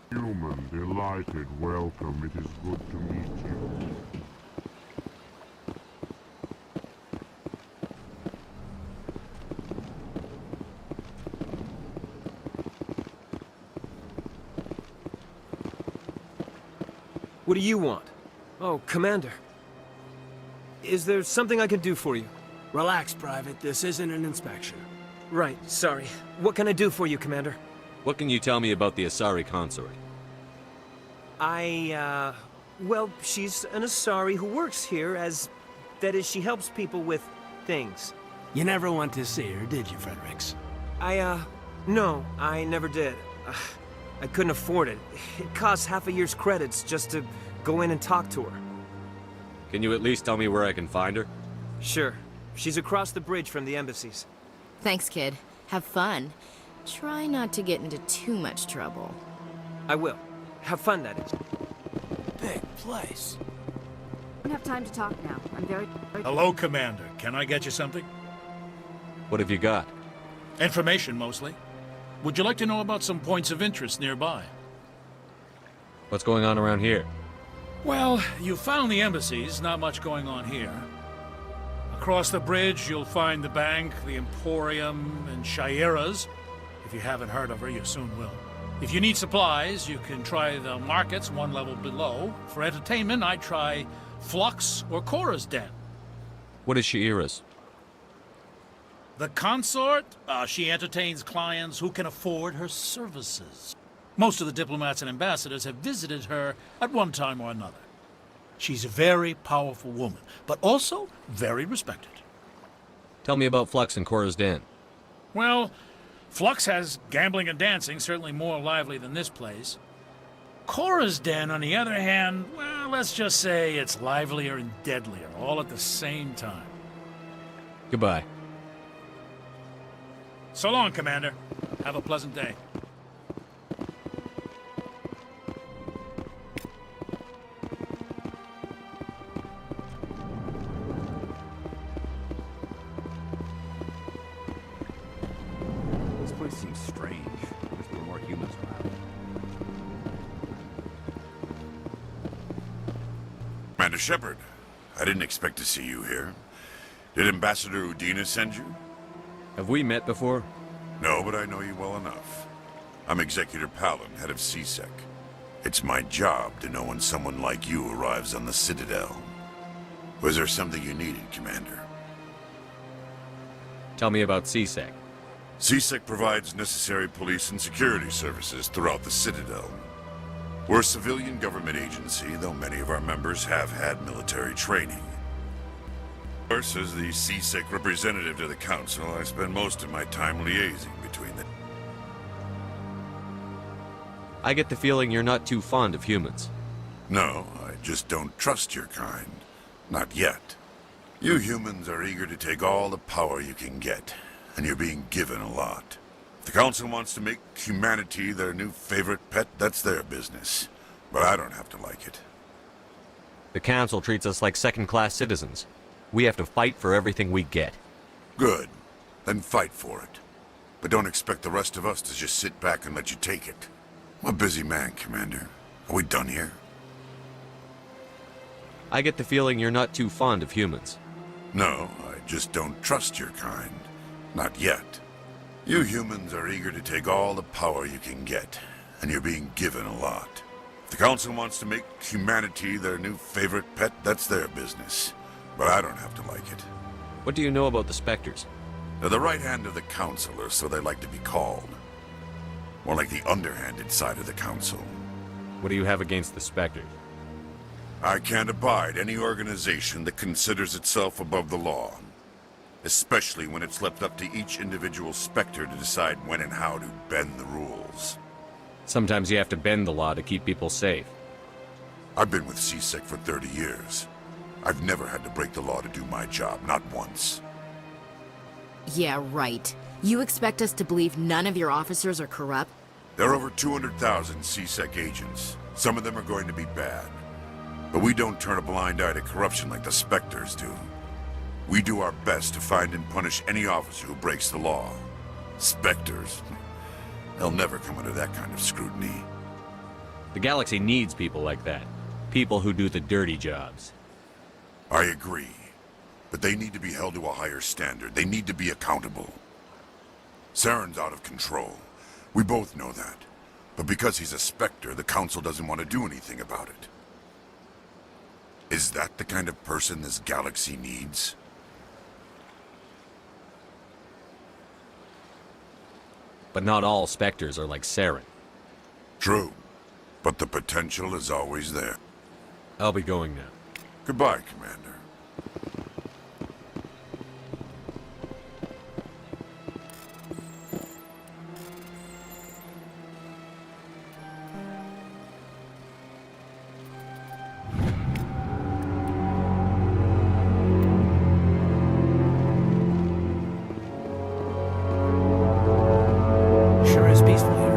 Human, delighted, welcome. It is good to meet you. What do you want? Oh, Commander. Is there something I can do for you? Relax, Private. This isn't an inspection. Right, sorry. What can I do for you, Commander? What can you tell me about the Asari consort? Well, she's an Asari who works here as... That is, she helps people with things. You never went to see her, did you, Fredericks? No, I never did. I couldn't afford it. It costs half a year's credits just to go in and talk to her. Can you at least tell me where I can find her? Sure. She's across the bridge from the embassies. Thanks, kid. Have fun. Try not to get into too much trouble. I will. Have fun, that is. Big place. don't have time to talk now. I'm very... Hello, Commander. Can I get you something? What have you got? Information, mostly. Would you like to know about some points of interest nearby? What's going on around here? Well, you found the embassies. Not much going on here. Across the bridge, you'll find the bank, the Emporium, and Shaira's. If you haven't heard of her, you soon will. If you need supplies, you can try the markets one level below. For entertainment, I'd try Flux or Cora's Den. What is Shaira's? The consort, she entertains clients who can afford her services. Most of the diplomats and ambassadors have visited her at one time or another. She's a very powerful woman, but also very respected. Tell me about Flux and Cora's Den. Well, Flux has gambling and dancing, certainly more lively than this place. Cora's Den, on the other hand, well, let's just say it's livelier and deadlier, all at the same time. Goodbye. So long, Commander. Have a pleasant day. This place seems strange. Wish there were more humans around. Commander Shepard, I didn't expect to see you here. Did Ambassador Udina send you? Have we met before? No, but I know you well enough. I'm Executor Palin, head of CSEC. It's my job to know when someone like you arrives on the Citadel. Was there something you needed, Commander? Tell me about CSEC. CSEC provides necessary police and security services throughout the Citadel. We're a civilian government agency, though many of our members have had military training. Of course, as the CSEC representative to the Council, I spend most of my time liaising between the... I get the feeling you're not too fond of humans. No, I just don't trust your kind. Not yet. You humans are eager to take all the power you can get, and you're being given a lot. If the Council wants to make humanity their new favorite pet, that's their business. But I don't have to like it. The Council treats us like second-class citizens. We have to fight for everything we get. Good. Then fight for it. But don't expect the rest of us to just sit back and let you take it. I'm a busy man, Commander. Are we done here? I get the feeling you're not too fond of humans. No, I just don't trust your kind. Not yet. You humans are eager to take all the power you can get, and you're being given a lot. If the Council wants to make humanity their new favorite pet, that's their business. But I don't have to like it. What do you know about the Spectres? They're the right hand of the Council, or so they like to be called. More like the underhanded side of the Council. What do you have against the Spectres? I can't abide any organization that considers itself above the law. Especially when it's left up to each individual Spectre to decide when and how to bend the rules. Sometimes you have to bend the law to keep people safe. I've been with CSEC for 30 years. I've never had to break the law to do my job, not once. Yeah, right. You expect us to believe none of your officers are corrupt? There are over 200,000 CSEC agents. Some of them are going to be bad. But we don't turn a blind eye to corruption like the Spectres do. We do our best to find and punish any officer who breaks the law. Spectres, they'll never come under that kind of scrutiny. The galaxy needs people like that. People who do the dirty jobs. I agree. But they need to be held to a higher standard. They need to be accountable. Saren's out of control. We both know that. But because he's a Spectre, the Council doesn't want to do anything about it. Is that the kind of person this galaxy needs? But not all Spectres are like Saren. True. But the potential is always there. I'll be going now. Goodbye, Commander. Sure is peaceful here.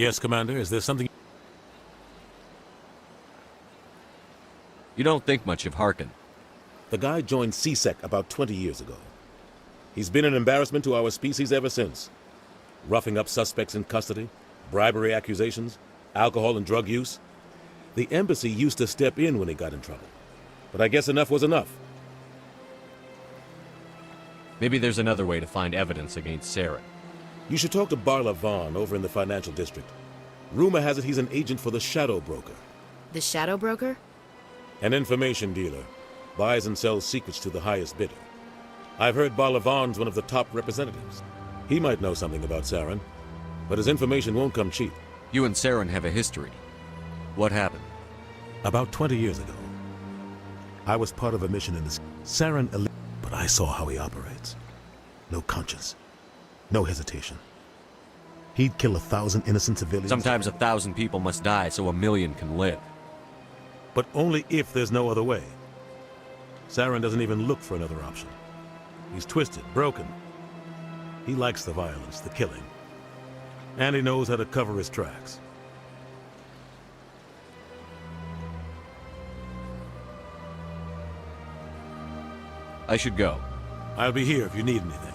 Yes, Commander. Is there something... You don't think much of Harkin. The guy joined CSEC about 20 years ago. He's been an embarrassment to our species ever since. Roughing up suspects in custody, bribery accusations, alcohol and drug use. The embassy used to step in when he got in trouble. But I guess enough was enough. Maybe there's another way to find evidence against Saren. You should talk to Barla Vaughn over in the financial district. Rumor has it he's an agent for the Shadow Broker. The Shadow Broker? An information dealer. Buys and sells secrets to the highest bidder. I've heard Barla Vaughn's one of the top representatives. He might know something about Saren, but his information won't come cheap. You and Saren have a history. What happened? About 20 years ago, I was part of a mission in this Saren, but I saw how he operates. No conscience, no hesitation. He'd kill 1,000 innocent civilians. Sometimes 1,000 people must die so 1,000,000 can live. But only if there's no other way. Saren doesn't even look for another option. He's twisted, broken. He likes the violence, the killing. And he knows how to cover his tracks. I should go. I'll be here if you need anything.